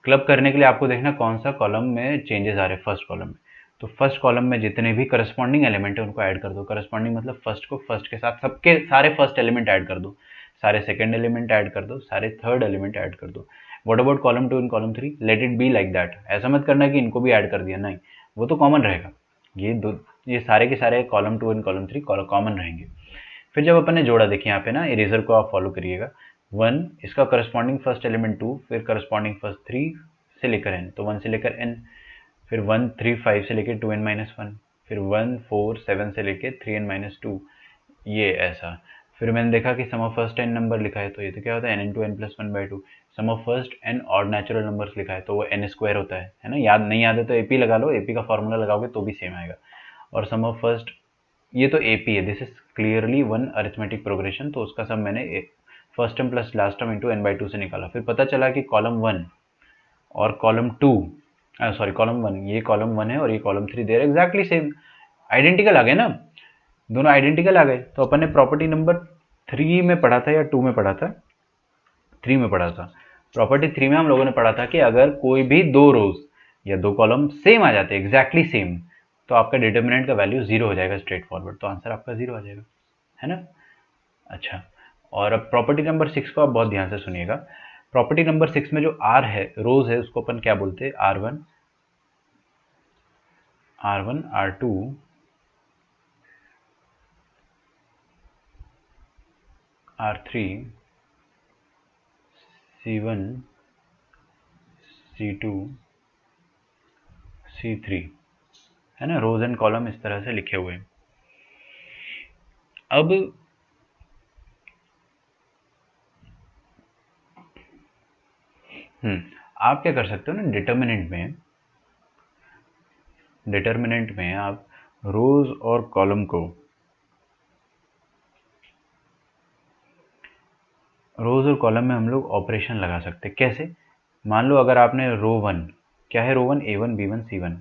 क्लब करने के लिए आपको देखना कौन सा कॉलम में चेंजेस आ रहे हैं, फर्स्ट कॉलम में। तो फर्स्ट कॉलम में जितने भी करस्पॉन्डिंग एलिमेंट है उनको ऐड कर दो। करस्पॉन्डिंग मतलब फर्स्ट को फर्स्ट के साथ सबके सारे फर्स्ट एलिमेंट ऐड कर दो, सारे सेकंड एलिमेंट ऐड कर दो, सारे थर्ड एलिमेंट ऐड कर दो। What about column 2 and column 3, let it be like that. ऐसा मत करना कि इनको भी ऐड कर दिया, नहीं, वो तो कॉमन रहेगा। ये सारे के सारे कॉलम 2 एंड कॉलम 3 कॉमन रहेंगे। फिर जब अपन ने जोड़ा, देखिए यहाँ पे ना, इरेजर को आप फॉलो करिएगा। 1 इसका करस्पॉन्डिंग फर्स्ट एलिमेंट 2, फिर करस्पॉन्डिंग फर्स्ट 3 से लेकर n, तो 1 से लेकर n, फिर 1 3 5 से लेकर 2n-1, फिर 1 4 7 से लेकर 3n-2, ये ऐसा। फिर मैंने देखा कि sum of first n number लिखा है, तो ये तो क्या होता है, n into n plus 1/2। Sum of first n और नेचुरल नंबर्स लिखा है तो वो n स्क्वायर होता है ना। याद नहीं याद है तो एपी लगा लो, एपी का फॉर्मूला लगाओगे तो भी सेम आएगा। और सम ऑफ फर्स्ट, ये तो एपी है, this is clearly one arithmetic progression, तो उसका सम मैंने first term plus last term into n/2 से निकाला। फिर पता चला कि कॉलम 1 और कॉलम 2, सॉरी कॉलम 1, ये कॉलम 1 है और ये कॉलम 3, देर एग्जैक्टली सेम, आइडेंटिकल आ गए ना, दोनों आइडेंटिकल आ गए। तो अपन ने प्रॉपर्टी नंबर 3 में पढ़ा था या 2 में पढ़ा था, 3 में पढ़ा था। प्रॉपर्टी 3 में हम लोगों ने पढ़ा था कि अगर कोई भी दो रोज या दो कॉलम सेम आ जाते हैं, एग्जैक्टली सेम, तो आपका डिटर्मिनेंट का वैल्यू 0 हो जाएगा स्ट्रेट फॉरवर्ड, तो आंसर आपका 0 आ जाएगा, है ना। अच्छा, और अब प्रॉपर्टी नंबर 6 को आप बहुत ध्यान से सुनिएगा। प्रॉपर्टी नंबर 6 में जो आर है, रोज है, उसको अपन क्या बोलते हैं, R1 R2 R3 C1 C2 C3, है ना, रोज एंड कॉलम इस तरह से लिखे हुए हैं। अब आप क्या कर सकते हो ना, डिटर्मिनेंट में आप रोज और कॉलम को, रोज और कॉलम में हम लोग ऑपरेशन लगा सकते हैं। कैसे, मान लो अगर आपने रो 1, क्या है रो 1, A1 B1 C1,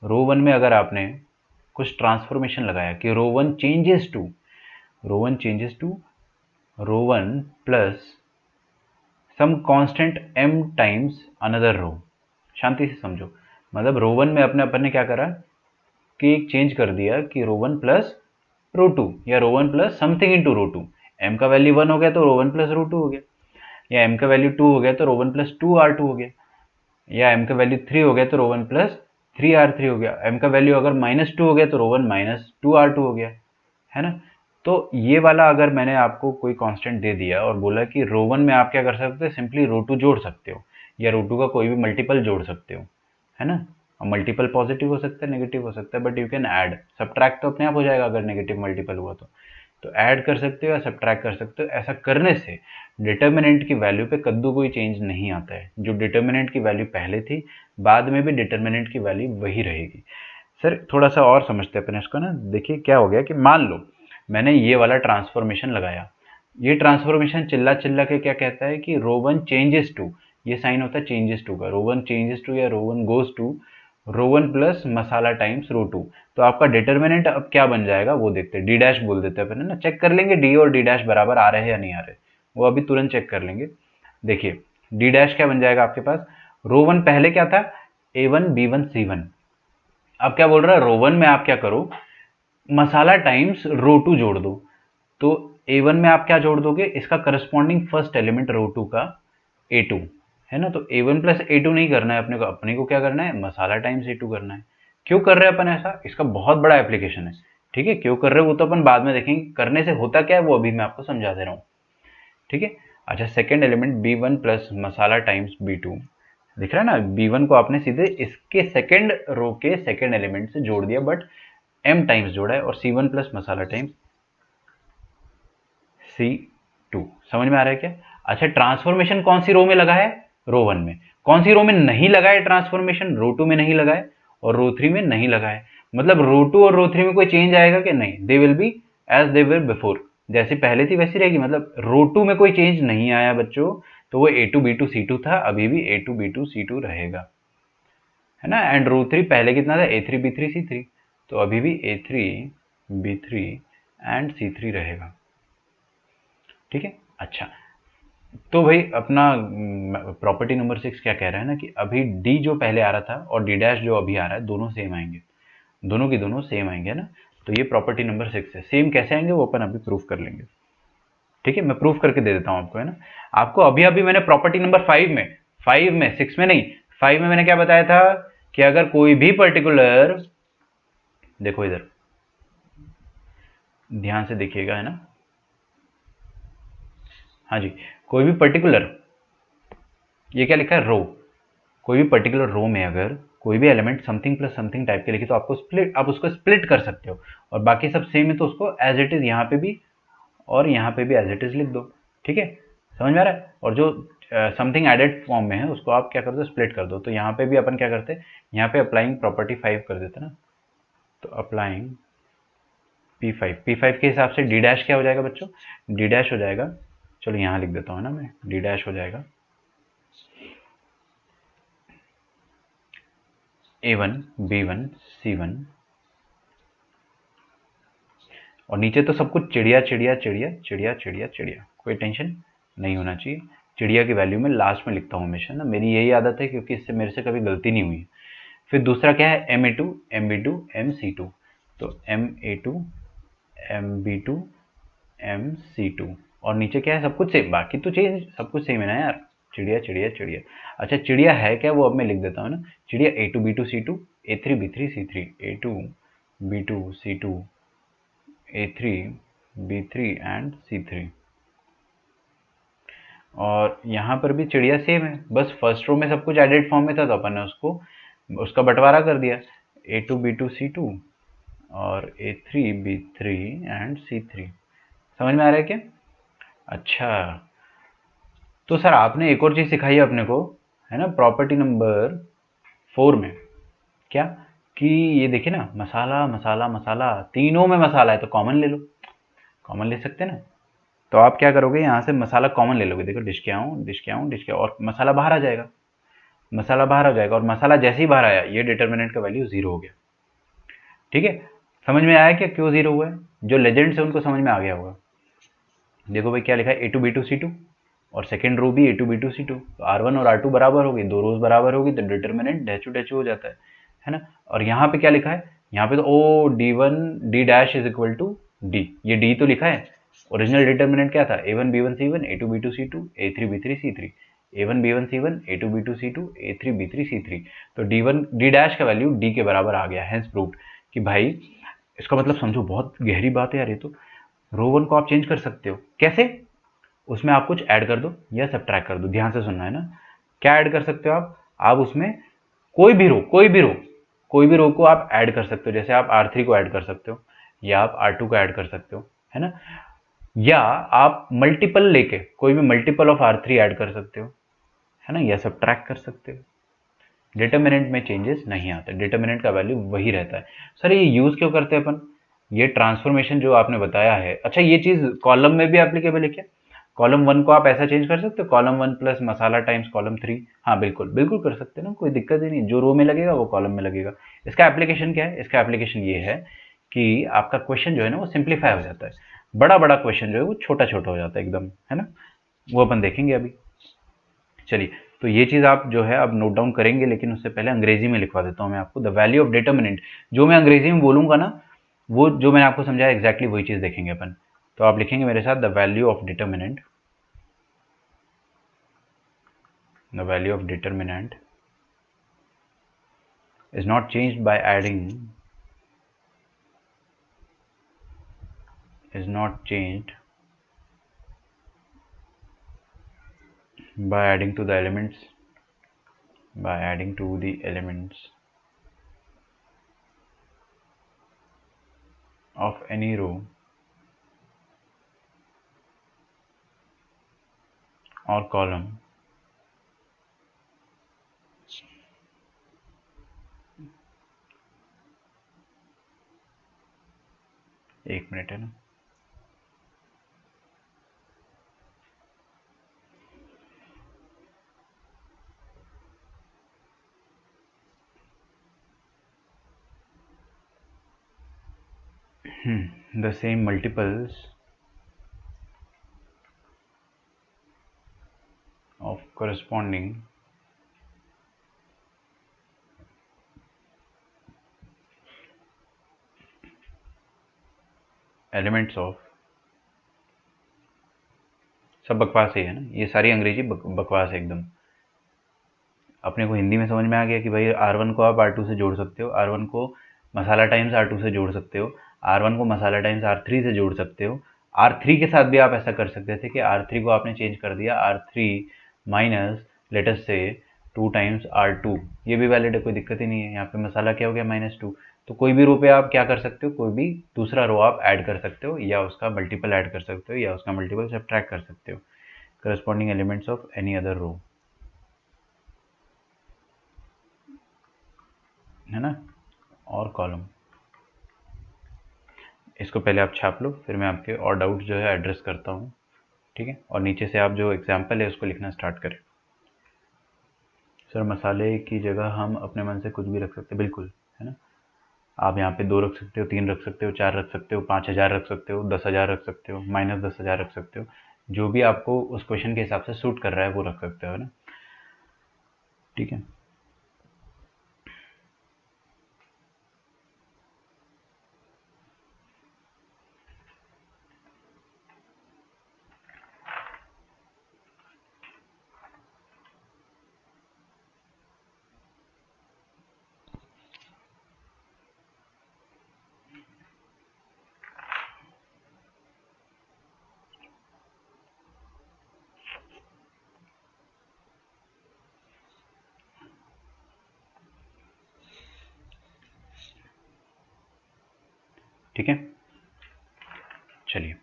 रो 1 में अगर आपने कुछ ट्रांसफॉर्मेशन लगाया कि row 1 changes to, row 1 changes to row 1 plus some constant m times another row. शांति से समझो, मतलब रो 1 में अपने अपन ने क्या करा कि एक चेंज कर दिया कि रो 1 प्लस रो टू, या row one plus something into row two. M का वैल्यू 1 हो गया तो row one plus row two हो गया, या एम का वैल्यू 2 हो गया तो row one plus two R two हो गया, या एम का वैल्यू 3 हो गया तो row one plus three R three हो गया। एम का वैल्यू अगर -2 हो गया तो row one minus two R two हो गया, है ना। तो ये वाला अगर मैंने आपको कोई कांस्टेंट दे दिया और बोला कि रो वन में आप क्या कर सकते हो, सिंपली रो टू जोड़ सकते हो, या रो टू का कोई भी मल्टीपल जोड़ सकते हो, है ना। और मल्टीपल पॉजिटिव हो सकता है, नेगेटिव हो सकता है, but you can add, subtract तो अपने आप हो जाएगा अगर नेगेटिव मल्टीपल हुआ तो ऐड कर सकते हो या सब्ट्रैक्ट कर सकते हो। ऐसा करने से डिटर्मिनेंट की वैल्यू पे कद्दू कोई चेंज नहीं आता है। जो डिटर्मिनेंट की वैल्यू पहले थी, बाद में भी डिटर्मिनेंट की वैल्यू वही रहेगी। सर थोड़ा सा और समझते हैं अपन इसको ना। देखिए क्या हो गया कि मान लो मैंने ये वाला ट्रांसफॉर्मेशन लगाया, ये ट्रांसफॉर्मेशन चिल्ला चिल्ला के क्या कहता है कि रो वन चेंजेस टू, ये साइन होता है चेंजेस टू का, रो वन चेंजेस टू या row one goes to row one plus मसाला टाइम्स रो टू। तो आपका डिटर्मिनेंट अब क्या बन जाएगा वो देखते हैं, डी डैश बोल देते हैं अपन, है ना। चेक कर लेंगे डी और डी डैश बराबर आ रहे हैं या नहीं आ रहे, वो अभी तुरंत चेक कर लेंगे। देखिए डी डैश क्या बन जाएगा आपके पास, रो वन पहले क्या था, ए वन बी वन सी वन। अब क्या बोल रहा है, रो वन में आप क्या करो, मसाला टाइम्स रो टू जोड़ दो। तो ए वन में आप क्या जोड़ दोगे, इसका corresponding first element row two का ए टू, है ना। तो a one plus a two नहीं करना है अपने को क्या करना है, मसाला टाइम्स ए टू करना है। क्यों कर रहे हैं अपन ऐसा, इसका बहुत बड़ा एप्लीकेशन है, ठीक है। क्यों कर रहे हो वो तो अपन बाद में देखेंगे, करने से होता क्या है वो अभी मैं आपको समझा दे रहा हूँ, ठीक है। अच्छा, second element b one plus मसाला टाइम्स बी टू, दिख रहा है ना, बी वन को आपने सीधे इसके सेकेंड रो के सेकेंड एलिमेंट से जोड़ दिया, बट m टाइम्स जोड़ा है, और सी वन प्लस मसाला टाइम्स सी टू। समझ में आ रहा है क्या। अच्छा, ट्रांसफॉर्मेशन कौन सी रो में लगा है, रो वन में। कौन सी रो में नहीं लगा है ट्रांसफॉर्मेशन, रो टू में नहीं लगा है और रो थ्री में नहीं लगा है। मतलब रो टू और रो थ्री में कोई चेंज आएगा कि नहीं, they will be as they were before, जैसी पहले थी वैसी रहेगी। मतलब रो टू में कोई चेंज नहीं आया बच्चों, तो वो A two B two C two था, अभी भी A two B two C two रहेगा, है ना। एंड रो थ्री पहले कितना था, A three B three C three, तो अभी भी A three B three and C three रहेगा, ठीक है। अच्छा, तो भाई अपना प्रॉपर्टी नंबर 6 क्या कह रहा है ना, कि अभी डी जो पहले आ रहा था और डी डैश जो अभी आ रहा है, दोनों सेम आएंगे, दोनों की दोनों सेम आएंगे ना। तो ये प्रॉपर्टी नंबर 6 है। सेम कैसे आएंगे वो अपन अभी प्रूफ कर लेंगे, ठीक है। मैं प्रूफ करके दे देता हूँ आपको, है ना। आपको अभी अभी मैंने प्रॉपर्टी नंबर 5 में 6 में नहीं, 5 में मैंने क्या बताया था कि अगर कोई भी पर्टिकुलर, देखो इधर ध्यान से देखिएगा, है ना। हाँ जी, कोई भी पर्टिकुलर, ये क्या लिखा है, रो, कोई भी पर्टिकुलर रो में अगर कोई भी element something plus something type के लिखे तो आप उसको स्प्लिट कर सकते हो, और बाकी सब सेम है तो उसको एज इट इज यहाँ पे भी और यहाँ पे भी एज इट इज लिख दो, ठीक है। समझ में आ रहा है। और जो समथिंग एडेड फॉर्म में है उसको आप क्या कर दो, स्प्लिट कर दो। तो यहाँ पे भी अपन क्या करते हैं, यहाँ पे अप्लाइंग प्रॉपर्टी 5 कर देते ना। तो अप्लाइंग P5 के हिसाब से डी डैश क्या हो जाएगा बच्चों, डी डैश हो जाएगा, चलो यहाँ लिख देता हूँ ना मैं, डी डैश हो जाएगा A1 B1 C1, और नीचे तो सब कुछ चिड़िया चिड़िया चिड़िया चिड़िया चिड़िया चिड़िया, कोई टेंशन नहीं होना चाहिए। चिड़िया की वैल्यू मैं लास्ट में लिखता हूँ हमेशा ना, मेरी यही आदत है, क्योंकि इससे मेरे से कभी गलती नहीं हुई। फिर दूसरा क्या है, MA2 MB2 MC2, तो MA2 MB2 MC2, और नीचे क्या है, सब कुछ सेम, बाकी तो चेंज सब कुछ सेम है ना यार, चिड़िया चिड़िया चिड़िया। अच्छा, चिड़िया है क्या वो अब मैं लिख देता हूँ ना, चिड़िया A2 B2 C2 A3 B3 C3 A2 B2 C2 A3 B3 and C3। और यहाँ पर भी चिड़िया सेम है, बस फर्स्ट रो में सब कुछ एडेड फॉर्म में था तो अपन ने उसका बंटवारा कर दिया, A2 B2 C2 और A3 B3 एंड C3। समझ में आ रहा है क्या। अच्छा, तो सर आपने एक और चीज सिखाई है अपने को, है ना, प्रॉपर्टी नंबर 4 में, क्या कि ये देखिए ना, मसाला मसाला मसाला, तीनों में मसाला है तो कॉमन ले लो, कॉमन ले सकते हैं ना। तो आप क्या करोगे, यहाँ से मसाला कॉमन ले लोगे, देखो डिश के आऊँ डिश के आऊँ डिश के, और मसाला बाहर आ जाएगा, मसाला बाहर आ जाएगा, और मसाला जैसे ही बाहर आया ये डिटर्मिनेंट का वैल्यू 0 हो गया, ठीक है। समझ में आया क्या क्यों 0 हुआ है, जो लेजेंड्स है उनको समझ में आ गया होगा। देखो भाई क्या लिखा है, A2 B2 C2, और सेकेंड रो भी A2 B2 C2, तो R1 और R2 बराबर हो गई, दो रोज बराबर होगी तो डिटर्मिनेंट डैचू डैचू हो जाता है ना। और यहाँ पे क्या लिखा है, यहाँ पे तो ओ D1 D dash is equal to d, ये डी तो लिखा है। ओरिजिनल डिटर्मिनेंट क्या था, a1 b1 c1 a2 b2 c2 a3 b3 c3, a1 b1 c1 a2 b2 c2 a3 b3 c3। तो d1 d डैश का value d के बराबर आ गया, हेंस प्रूव्ड कि भाई इसका मतलब समझो, बहुत गहरी बात है यार ये तो। रो वन को आप चेंज कर सकते हो, कैसे? उसमें आप कुछ ऐड कर दो या सब्ट्रैक्ट कर दो, ध्यान से सुनना है ना। क्या ऐड कर सकते हो आप उसमें कोई भी रो को आप ऐड कर सकते हो। जैसे आप R3 को ऐड कर सकते हो, या आप R2 को ऐड कर सकते हो, है ना। या आप मल्टीपल लेके कोई भी मल्टीपल ऑफ R3 ऐड कर सकते हो, है ना, या सब्ट्रैक्ट कर सकते हो। डिटर्मिनेंट में चेंजेस नहीं आते, डिटर्मिनेंट का वैल्यू वही रहता है। सर ये यूज क्यों करते हैं अपन? ये ट्रांसफॉर्मेशन जो आपने बताया है, अच्छा ये चीज कॉलम में भी एप्लीकेबल है क्या? कॉलम वन को आप ऐसा चेंज कर सकते हो, कॉलम वन प्लस मसाला टाइम्स कॉलम थ्री। हाँ बिल्कुल बिल्कुल कर सकते हैं ना, कोई दिक्कत ही नहीं। जो रो में लगेगा वो कॉलम में लगेगा। इसका एप्लीकेशन क्या है? इसका एप्लीकेशन ये है कि आपका क्वेश्चन जो है ना वो सिंप्लीफाई हो जाता है। बड़ा बड़ा क्वेश्चन जो है वो छोटा छोटा हो जाता है एकदम, है ना। वो अपन देखेंगे अभी। चलिए, तो ये चीज़ आप जो है अब नोट डाउन करेंगे, लेकिन उससे पहले अंग्रेजी में लिखवा देता हूँ मैं आपको। द वैल्यू ऑफ डिटर्मिनेंट, जो मैं अंग्रेजी में बोलूंगा ना, वो जो मैंने आपको समझाया एग्जैक्टली वही चीज़ देखेंगे अपन। तो आप लिखेंगे मेरे साथ, the value of determinant, the value of determinant is not changed by adding, is not changed by adding to the elements, by adding to the elements of any row or column एक minute है ना। The same multiples of corresponding elements of, सब बकवास ही है ना, ये सारी अंग्रेजी बकवास है एकदम। अपने को हिंदी में समझ में आ गया कि भाई R1 को आप R2 से जोड़ सकते हो, R1 को मसाला टाइम्स R2 से जोड़ सकते हो, R1 को मसाला टाइम्स R3 से जोड़ सकते हो। R3 के साथ भी आप ऐसा कर सकते थे कि R3 को आपने चेंज कर दिया R3 minus let's say 2 times R2, ये भी वैलिड है, कोई दिक्कत ही नहीं है। यहाँ पे मसाला क्या हो गया, -2। तो कोई भी रो पे आप क्या कर सकते हो, कोई भी दूसरा रो आप ऐड कर सकते हो, या उसका मल्टीपल ऐड कर सकते हो, या उसका मल्टीपल सब्ट्रैक्ट कर सकते हो। Corresponding elements of any other row, है ना, और कॉलम। इसको पहले आप छाप लो, फिर मैं आपके और डाउट जो है एड्रेस करता हूँ, ठीक है। और नीचे से आप जो एग्जाम्पल है उसको लिखना स्टार्ट करें। सर मसाले की जगह हम अपने मन से कुछ भी रख सकते हैं, बिल्कुल, है ना। आप यहाँ पे 2 रख सकते हो, 3 रख सकते हो, 4 रख सकते हो, 5000 रख सकते हो, 10,000 रख सकते हो, -10,000 रख सकते हो। जो भी आपको उस क्वेश्चन के हिसाब से सूट कर रहा है वो रख सकते हो, है ना, ठीक है। ठीक है, चलिए,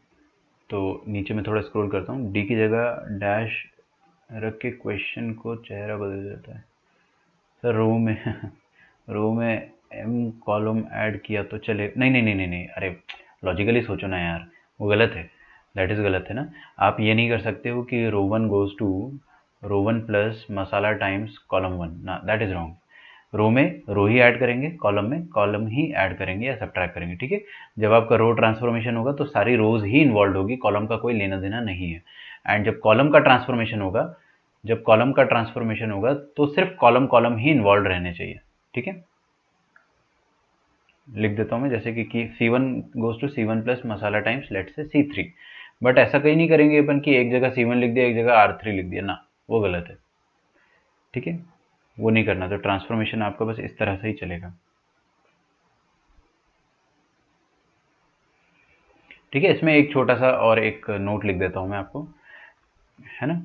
तो नीचे में थोड़ा स्क्रॉल करता हूँ। डी की जगह डैश रख के क्वेश्चन को चेहरा बदल जाता है। सर रो में रो में एम कॉलम ऐड किया तो चले, नहीं नहीं नहीं नहीं नहीं, अरे लॉजिकली सोचो ना यार, वो गलत है, दैट इज़ गलत है ना। आप ये नहीं कर सकते हो कि row one goes to row one plus मसाला टाइम्स कॉलम वन, ना, दैट इज़ रॉन्ग। रो में रो ही ऐड करेंगे, कॉलम में कॉलम ही ऐड करेंगे या सब्ट्रैक्ट करेंगे, ठीक है। जब आपका रो ट्रांसफॉर्मेशन होगा तो सारी रोज ही इन्वॉल्व होगी, कॉलम का कोई लेना देना नहीं है। एंड जब कॉलम का ट्रांसफॉर्मेशन होगा, जब कॉलम का ट्रांसफॉर्मेशन होगा तो सिर्फ कॉलम कॉलम ही इन्वॉल्व रहने चाहिए, ठीक है। लिख देता हूँ मैं, जैसे कि C1 goes to C1 plus मसाला टाइम्स लेट से C3। बट ऐसा कहीं नहीं करेंगे अपन कि एक जगह C1 लिख दिया एक जगह R3 लिख दिया, ना वो गलत है। ठीक है, वो नहीं करना। तो ट्रांसफॉर्मेशन आपका बस इस तरह से ही चलेगा। ठीक है, इसमें एक छोटा सा और एक नोट लिख देता हूँ मैं आपको, है ना।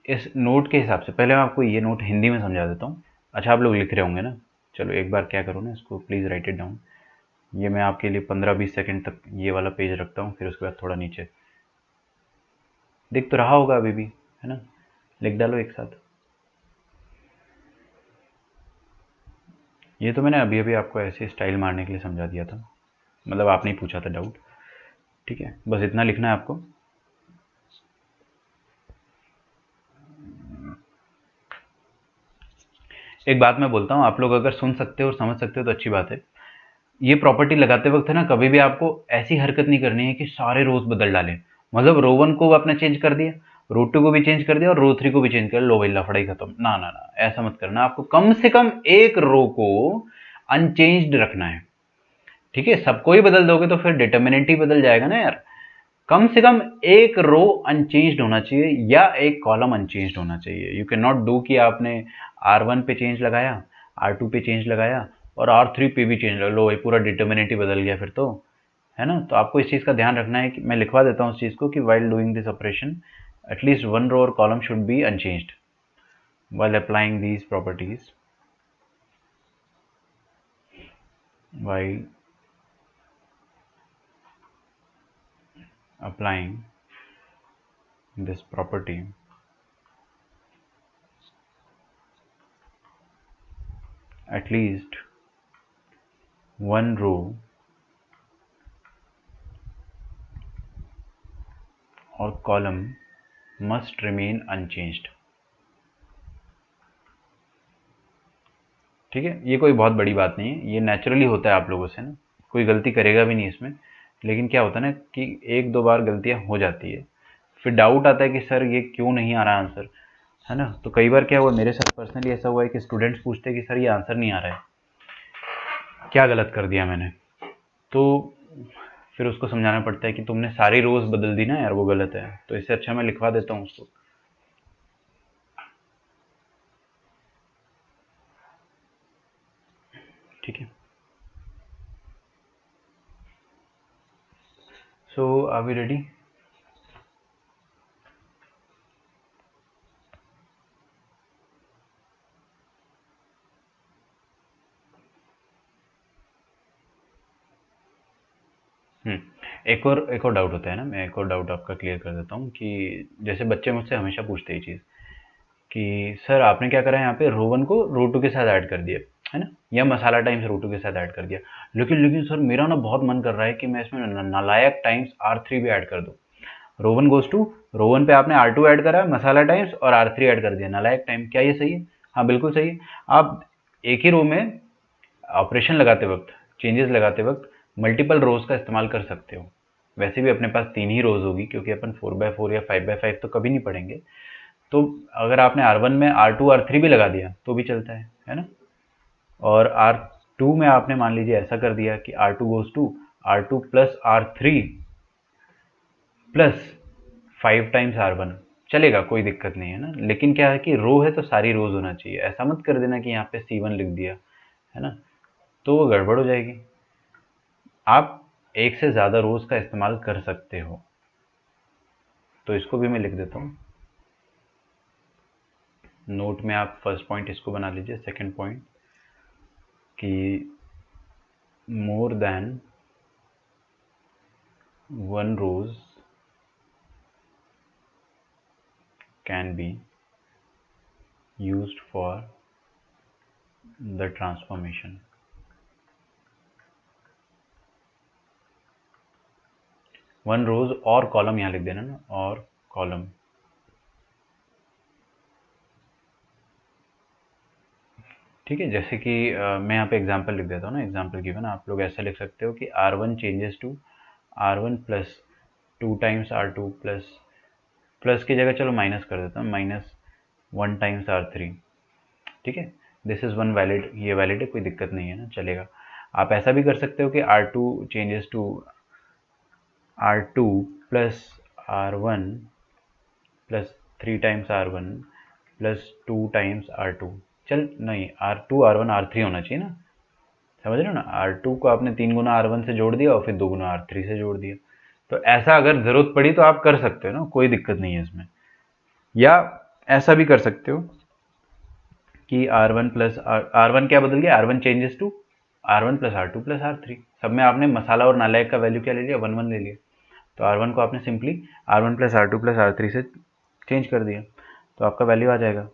इस नोट के हिसाब से पहले मैं आपको ये नोट हिंदी में समझा देता हूँ। अच्छा, आप लोग लिख रहे होंगे ना, चलो एक बार क्या करो ना, इसको प्लीज़ राइट इट डाउन। ये मैं आपके लिए 15-20 सेकंड तक ये वाला पेज रखता हूँ, फिर उसके बाद थोड़ा नीचे दिख तो रहा होगा अभी भी, है ना। लिख डालो एक साथ। ये तो मैंने अभी अभी आपको ऐसे स्टाइल मारने के लिए समझा दिया था, मतलब आपने ही पूछा था डाउट। ठीक है, बस इतना लिखना है आपको। एक बात मैं बोलता हूँ, आप लोग अगर सुन सकते हो और समझ सकते हो तो अच्छी बात है। ये प्रॉपर्टी लगाते वक्त है ना, कभी भी आपको ऐसी हरकत नहीं करनी है कि सारे रोज बदल डालें। मतलब रो वन को आपने चेंज कर दिया, रो टू को भी चेंज कर दिया और रो थ्री को भी चेंज कर, लो भाई लफड़ा ही खत्म। ना ना ना, ऐसा मत करना। आपको कम से कम एक रो को अनचेंज्ड रखना है। ठीक है, सबको ही बदल दोगे तो फिर डिटर्मिनेंट ही बदल जाएगा ना यार। कम से कम एक रो अनचेंज्ड होना चाहिए या एक कॉलम अनचेंज्ड होना चाहिए। यू कैन नॉट डू कि आपने R1 पे चेंज लगाया, R2 पे चेंज लगाया और R3 पे भी चेंज लगा, लो भाई पूरा डिटर्मिनेंट ही बदल गया फिर तो, है ना। तो आपको इस चीज़ का ध्यान रखना है कि मैं लिखवा देता हूँ उस चीज़ को कि while doing this operation at least one row और column should be unchanged while applying these properties while applying this property at least one row or column must remain unchanged। ठीक है, ये कोई बहुत बड़ी बात नहीं है, ये नेचुरली होता है आप लोगों से ना, कोई गलती करेगा भी नहीं इसमें। लेकिन क्या होता है ना कि एक दो बार गलतियां हो जाती है, फिर डाउट आता है कि सर ये क्यों नहीं आ रहा आंसर, है ना। तो कई बार क्या हुआ मेरे साथ पर्सनली ऐसा हुआ है कि स्टूडेंट्स पूछते हैं कि सर ये आंसर नहीं आ रहा है, क्या गलत कर दिया मैंने। तो फिर उसको समझाना पड़ता है कि तुमने सारी रोज बदल दी ना यार, वो गलत है। तो इससे अच्छा मैं लिखवा देता हूँ उसको। ठीक है, सो आर वी रेडी? एक और डाउट होता है ना, मैं एक और डाउट आपका क्लियर कर देता हूँ कि जैसे बच्चे मुझसे हमेशा पूछते हैं ये चीज़ कि सर आपने क्या करा है यहाँ पे, रो वन को रो टू के साथ ऐड कर दिया, है ना, या मसाला टाइम्स रो टू के साथ ऐड कर दिया। लेकिन लेकिन सर मेरा ना बहुत मन कर रहा है कि मैं इसमें नालायक टाइम्स R3 भी ऐड कर दूँ। Row one goes to, row one पे आपने R2 ऐड करा, मसाला टाइम्स और R3 ऐड कर दिया, नालायक टाइम। क्या ये सही है? हाँ बिल्कुल सही है। आप एक ही रो में ऑपरेशन लगाते वक्त, चेंजेस लगाते वक्त मल्टीपल रोज का इस्तेमाल कर सकते हो। वैसे भी अपने पास 3 ही रोज होगी क्योंकि अपन 4x4 या 5x5 तो कभी नहीं पढ़ेंगे। तो अगर आपने R1 में R2 R3 भी लगा दिया तो भी चलता है ना। और R2 में आपने मान लीजिए ऐसा कर दिया कि R2 goes to R2 plus R3 plus 5 times R1, चलेगा, कोई दिक्कत नहीं है ना। लेकिन क्या है कि रो है तो सारी रोज होना चाहिए, ऐसा मत कर देना कि यहाँ पे C1 लिख दिया, है ना, तो वो गड़बड़ हो जाएगी। आप एक से ज़्यादा रोज का इस्तेमाल कर सकते हो। तो इसको भी मैं लिख देता हूँ नोट में। आप फर्स्ट पॉइंट इसको बना लीजिए, सेकंड पॉइंट कि more than one rows can be used for the transformation. One rows और कॉलम यहाँ लिख देना ना, और कॉलम। ठीक है, जैसे कि मैं यहाँ पे एग्जांपल लिख देता हूँ ना, एग्जांपल गिवन। आप लोग ऐसा लिख सकते हो कि R1 changes to R1 plus 2 times R2 plus, plus की जगह चलो माइनस कर देता हूँ, माइनस 1 टाइम्स R3। ठीक है, दिस इज़ वन वैलिड, ये वैलिड है, कोई दिक्कत नहीं है ना, चलेगा। आप ऐसा भी कर सकते हो कि R2 changes to R2 plus R1 plus 3 times R1 plus 2 times R2। चल नहीं, R2 R1 R3 होना चाहिए ना, समझ रहे हो ना। R2 को आपने 3 गुना R1 से जोड़ दिया और फिर 2 गुना R3 से जोड़ दिया। तो ऐसा अगर ज़रूरत पड़ी तो आप कर सकते हो ना, कोई दिक्कत नहीं है इसमें। या ऐसा भी कर सकते हो कि R1 प्लस R1 क्या बदल गया, R1 changes to R1 plus R2 plus R3। सब में आपने मसाला और नालायक का वैल्यू क्या ले लिया, 1 1 ले लिया। तो R1 को आपने simply R1 plus R2 plus R3 से चेंज कर दिया, तो आपका वैल्यू आ जाएगा,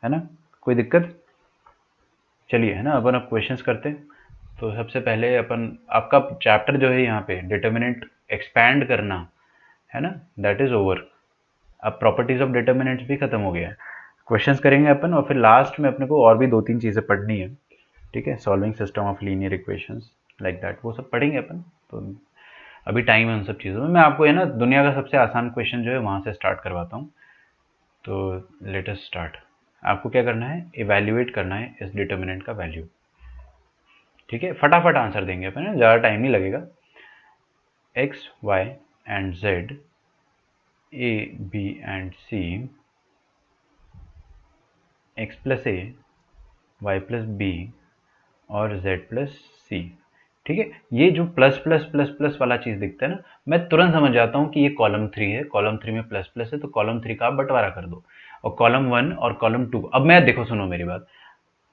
है ना, कोई दिक्कत। चलिए, है ना, अपन अब क्वेश्चंस करते हैं। तो सबसे पहले अपन, आपका चैप्टर जो है यहाँ पे डिटर्मिनेंट एक्सपैंड करना, है ना, दैट इज ओवर। अब प्रॉपर्टीज ऑफ डिटर्मिनेंट्स भी खत्म हो गया है। क्वेश्चंस करेंगे अपन और फिर लास्ट में अपने को और भी 2-3 चीज़ें पढ़नी है, ठीक है, solving system of linear equations like that, वो सब पढ़ेंगे अपन। तो अभी टाइम है उन सब चीज़ों में। मैं आपको, है ना, दुनिया का सबसे आसान क्वेश्चन जो है वहाँ से स्टार्ट करवाता हूँ। तो लेट अस स्टार्ट। आपको क्या करना है, इवैल्यूएट करना है इस डिटर्मिनेंट का वैल्यू, ठीक है। फटाफट आंसर देंगे अपन, ज़्यादा टाइम नहीं लगेगा। X y and z, A b and c, x plus a, y plus b और जेड प्लस सी, ठीक है। ये जो प्लस प्लस प्लस प्लस वाला चीज़ दिखता है ना, मैं तुरंत समझ जाता हूँ कि ये कॉलम 3 है, कॉलम 3 में प्लस प्लस है, तो कॉलम 3 का आप बंटवारा कर दो। और कॉलम 1 और कॉलम 2, अब मैं, देखो सुनो मेरी बात,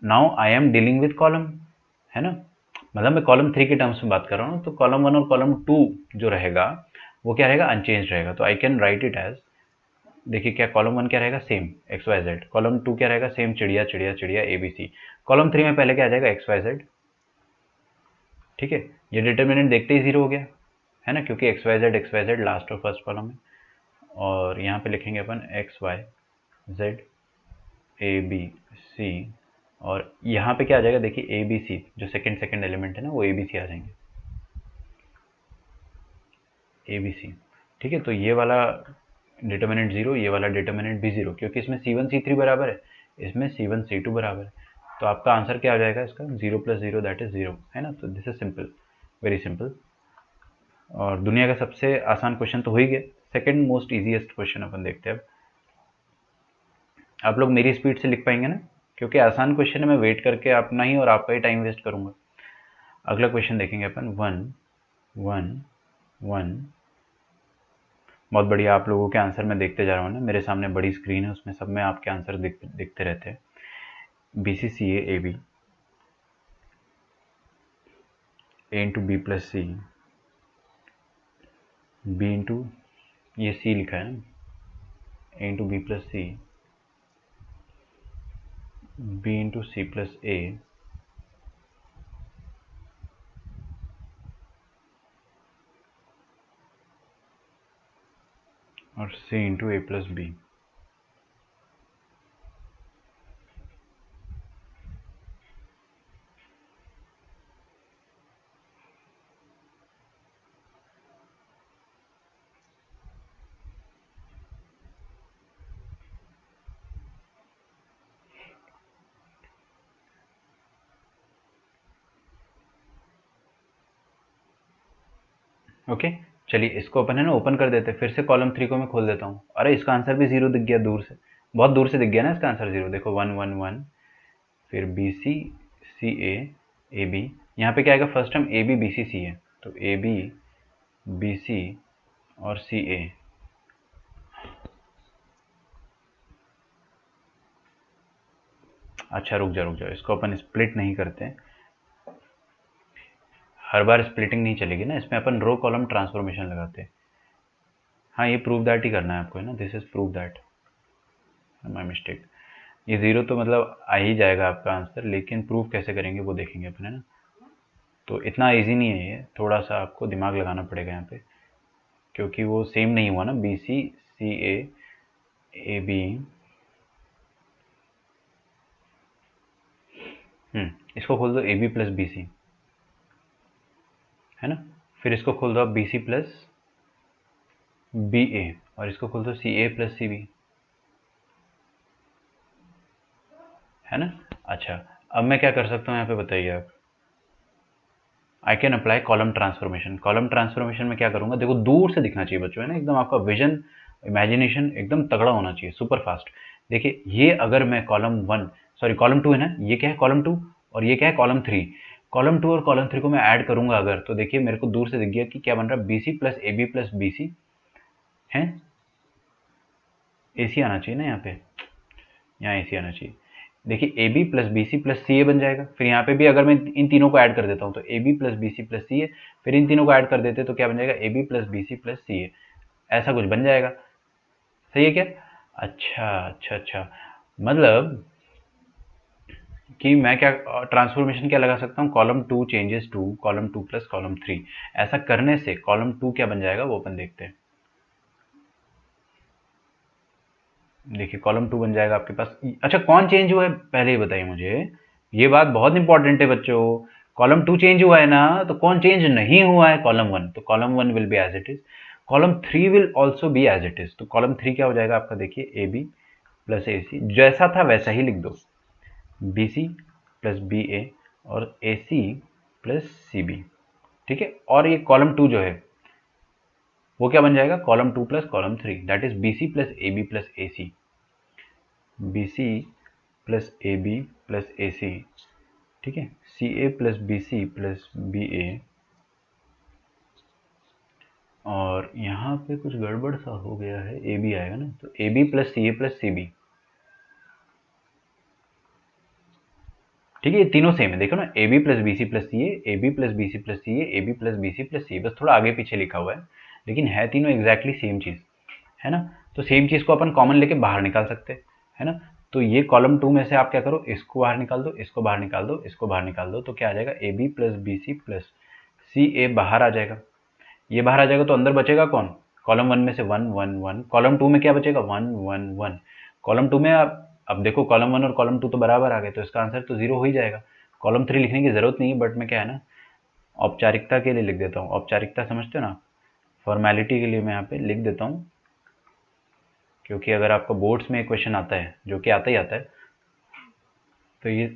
now I am dealing with column, है ना, मतलब मैं कॉलम 3 के टर्म्स में बात कर रहा हूँ। तो कॉलम 1 और कॉलम 2 जो रहेगा वो क्या रहेगा, अनचेंज रहेगा। तो I can write it as, देखिए क्या, कॉलम 1 क्या रहेगा, same x Y z. Column 2 क्या रहेगा, सेम चिड़िया चिड़िया चिड़िया ए बी सी। कॉलम 3 में पहले क्या आ जाएगा, एक्स वाई जेड, ठीक है। ये डिटर्मिनेंट देखते ही जीरो हो गया, है ना, क्योंकि एक्स वाई जेड लास्ट और फर्स्ट कॉलम में। और यहाँ पे लिखेंगे अपन X Y Z A B C, और यहाँ पे क्या आ जाएगा, देखिए ए बी सी, जो सेकंड सेकंड एलिमेंट है ना, वो ए बी सी आ जाएंगे, ए बी सी, ठीक है। तो ये वाला डिटर्मिनेंट जीरो, ये वाला डिटर्मिनेंट भी जीरो, क्योंकि इसमें C1 C3 बराबर है, इसमें C1 C2 बराबर है। तो आपका आंसर क्या आ जाएगा इसका, zero plus zero that is zero, है ना। तो this is simple, very simple. और दुनिया का सबसे आसान क्वेश्चन तो हो ही गया। सेकंड मोस्ट इजीएस्ट क्वेश्चन अपन देखते हैं अब। आप लोग मेरी स्पीड से लिख पाएंगे ना, क्योंकि आसान क्वेश्चन है, मैं वेट करके अपना ही और आपका ही टाइम वेस्ट करूंगा। अगला क्वेश्चन देखेंगे अपन, 1 1 1। बहुत बढ़िया, आप लोगों के आंसर मैं देखते जा रहा हूँ ना, मेरे सामने बड़ी स्क्रीन है, उसमें सब में आपके आंसर दिखते रहते हैं। B C C A B, a into b plus C, b into, ये सी लिखा है ना, a into b plus C, b into c plus a, और c into a plus b. Okay, चलिए इसको अपन, है ना, ओपन कर देते हैं। फिर से कॉलम 3 को मैं खोल देता हूँ। अरे इसका आंसर भी जीरो दिख गया, दूर से, बहुत दूर से दिख गया ना इसका आंसर जीरो। देखो 1 1 1, फिर B C C A B, यहाँ पे क्या आएगा, first term A B B C C है, तो ए बी बी सी और सी ए। अच्छा रुक जाओ, इसको अपन स्प्लिट नहीं करते, हर बार स्प्लिटिंग नहीं चलेगी ना, इसमें अपन रो कॉलम ट्रांसफॉर्मेशन लगाते हैं। हाँ, ये प्रूव दैट ही करना है आपको, है ना, this is prove that, my mistake. ये जीरो तो मतलब आ ही जाएगा आपका आंसर, लेकिन प्रूव कैसे करेंगे वो देखेंगे अपन, है ना। तो इतना इजी नहीं है ये, थोड़ा सा आपको दिमाग लगाना पड़ेगा यहाँ पे, क्योंकि वो सेम नहीं हुआ ना, B C C A B. इसको खोल दो a B plus B c, है ना। फिर इसको खोल दो आप बी सी प्लस बी ए, और इसको खोल दो सी ए प्लस सी बी, है ना। अच्छा, अब मैं क्या कर सकता हूँ यहाँ पे, बताइए आप। I can apply column transformation. Column transformation में क्या करूंगा, देखो दूर से दिखना चाहिए बच्चों, है ना, एकदम आपका विजन इमेजिनेशन एकदम तगड़ा होना चाहिए, सुपर फास्ट। देखिए ये अगर मैं column one, sorry column to है ना, ये क्या है कॉलम टू, और ये क्या है कॉलम थ्री। कॉलम टू और कॉलम थ्री को मैं ऐड करूंगा अगर, तो देखिए मेरे को दूर से दिख गया कि क्या बन रहा है, b C plus A B plus B c है, ए सी आना चाहिए ना यहाँ पे, यहाँ ए सी आना चाहिए। देखिए A B plus B C plus C A बन जाएगा। फिर यहाँ पे भी अगर मैं इन तीनों को ऐड कर देता हूँ तो A B plus B C plus C A, फिर इन तीनों को ऐड कर देते तो क्या बन जाएगा, A B plus B C plus C A, ऐसा कुछ बन जाएगा। सही है क्या? अच्छा अच्छा अच्छा, मतलब कि मैं क्या ट्रांसफॉर्मेशन क्या लगा सकता हूँ, column two changes to column two plus column three. ऐसा करने से कॉलम टू क्या बन जाएगा वो अपन देखते हैं। देखिए कॉलम टू बन जाएगा आपके पास। अच्छा कौन चेंज हुआ है पहले ही बताइए मुझे, ये बात बहुत इंपॉर्टेंट है बच्चों। कॉलम टू चेंज हुआ है ना, तो कौन चेंज नहीं हुआ है, कॉलम वन। तो column one will be as it is, column three will also be as it is. तो कॉलम थ्री क्या हो जाएगा आपका, देखिए ए बी प्लस ए सी, जैसा था वैसा ही लिख दो, बी सी प्लस बी ए और ए सी प्लस सी बी। ठीक है, और ये कॉलम टू जो है वो क्या बन जाएगा, column two plus column three, that is B C plus A B plus A C, B C plus A B plus A C. ठीक है, C A plus B C plus B ए। और यहाँ पे कुछ गड़बड़ सा हो गया है, ए बी आएगा ना, तो A B plus C B. ठीक है, ये तीनों सेम है, देखो ना, A B plus B C plus C A B plus B C plus C A B plus B C plus C, बस थोड़ा आगे पीछे लिखा हुआ है, लेकिन है तीनों एग्जैक्टली सेम चीज़, है ना। तो सेम चीज़ को अपन कॉमन लेके बाहर निकाल सकते हैं, है ना। तो ये कॉलम टू में से आप क्या करो, इसको बाहर निकाल दो, इसको बाहर निकाल दो, इसको बाहर निकाल दो, तो क्या आ जाएगा, A B plus B C plus C A बाहर आ जाएगा। ये बाहर आ जाएगा तो अंदर बचेगा कौन, कॉलम वन में से one one one, column to में क्या बचेगा, one one one. Column to में आप अब देखो कॉलम वन और कॉलम टू तो बराबर आ गए, तो इसका आंसर तो जीरो हो ही जाएगा। कॉलम थ्री लिखने की जरूरत नहीं है, बट मैं क्या है ना, औपचारिकता के लिए लिख देता हूँ। औपचारिकता समझते हो ना, फॉर्मेलिटी के लिए मैं यहाँ पे लिख देता हूँ, क्योंकि अगर आपको बोर्ड्स में एक क्वेश्चन आता है, जो कि आता ही आता है, तो ये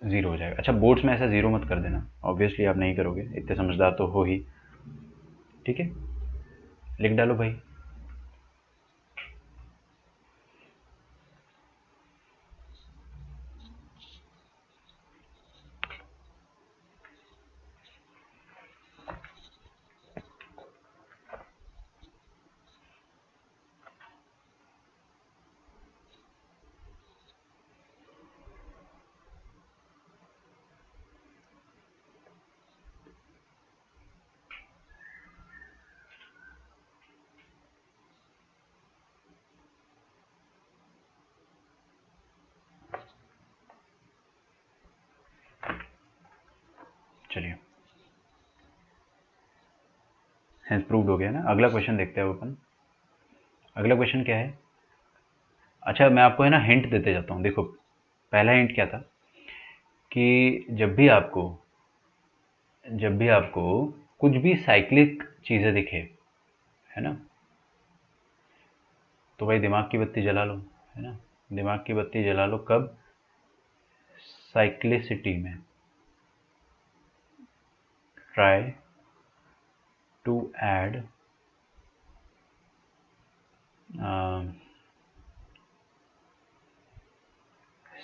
जीरो हो जाएगा। अच्छा बोर्ड्स में ऐसा जीरो मत कर देना, ऑब्वियसली आप नहीं करोगे, इतने समझदार तो हो ही। ठीक है, लिख डालो भाई। चलिए, हेंस प्रूव्ड हो गया ना। अगला क्वेश्चन देखते हैं अपन। अगला क्वेश्चन क्या है, अच्छा मैं आपको है ना हिंट देते जाता हूँ। देखो पहला हिंट क्या था, कि जब भी आपको कुछ भी साइक्लिक चीज़ें दिखे, है ना, तो भाई दिमाग की बत्ती जला लो, है ना। दिमाग की बत्ती जला लो कब, साइक्लिसिटी में। Try to add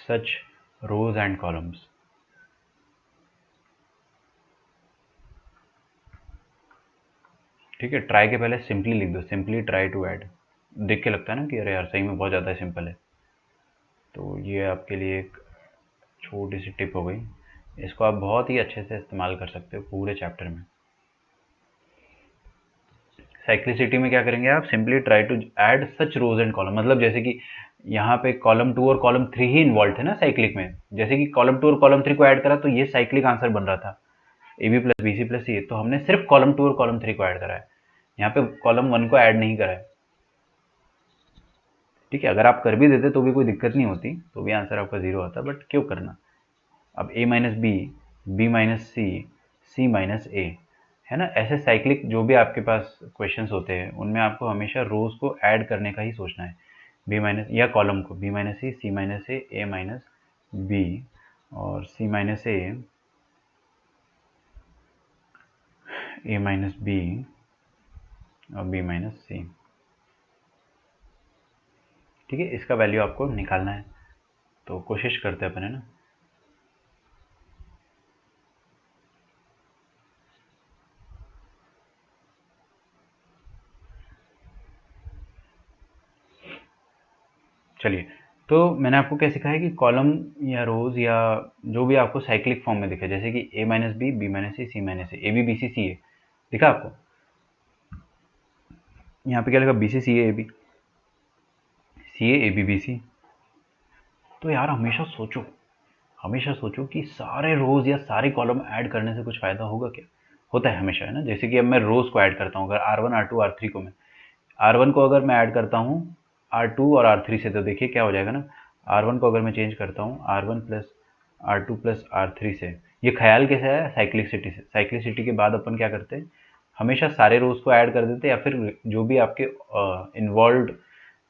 such rows and columns. ठीक है, ट्राई के पहले सिंपली लिख दो, सिंपली ट्राई टू ऐड। देख के लगता है ना कि अरे यार सही में बहुत ज़्यादा सिंपल है। तो ये आपके लिए एक छोटी सी टिप हो गई, इसको आप बहुत ही अच्छे से इस्तेमाल कर सकते हो पूरे चैप्टर में। साइक्लिसिटी में क्या करेंगे आप, simply try to add such rows and column, मतलब जैसे कि यहाँ पे कॉलम टू और कॉलम थ्री ही इन्वॉल्व थे ना साइक्लिक में, जैसे कि कॉलम टू और कॉलम थ्री को ऐड करा तो ये साइक्लिक आंसर बन रहा था, A B plus B C plus C, तो हमने सिर्फ कॉलम टू और कॉलम थ्री को ऐड करा है, यहाँ पे कॉलम वन को ऐड नहीं करा है। ठीक है, अगर आप कर भी देते तो भी कोई दिक्कत नहीं होती, तो भी आंसर आपका जीरो आता, बट क्यों करना। अब ए minus B, B minus C, C minus A, है ना। ऐसे साइक्लिक जो भी आपके पास क्वेश्चंस होते हैं उनमें आपको हमेशा रोज को ऐड करने का ही सोचना है, बी माइनस या कॉलम को, बी माइनस सी माइनस ए माइनस बी और सी माइनस ए ए माइनस बी और बी माइनस सी। ठीक है, इसका वैल्यू आपको निकालना है, तो कोशिश करते हैं अपन, है ना। चलिए, तो मैंने आपको क्या सिखाया है कि कॉलम या रोज या जो भी आपको साइक्लिक फॉर्म में दिखे, जैसे कि A minus B minus C minus A B B C C A, दिखा आपको? यहाँ पे क्या लिखा? B C C A B, C A B B C. तो यार हमेशा सोचो कि सारे रोज या सारे कॉलम ऐड करने से कुछ फायदा होगा क्या? होता है हमेशा, है ना। जैसे कि अब मैं रोज को ऐड करता हूँ, अगर R1 R2 R3 को मैं R1 को अगर मैं ऐड करता हूँ R2 और R3 से, तो देखिए क्या हो जाएगा ना। R1 को अगर मैं चेंज करता हूँ R1 plus R2 plus R3 से, ये ख्याल कैसे है? साइक्लिसिटी से। साइक्लिसिटी के बाद अपन क्या करते हैं, हमेशा सारे रोज को ऐड कर देते हैं, या फिर जो भी आपके इन्वॉल्व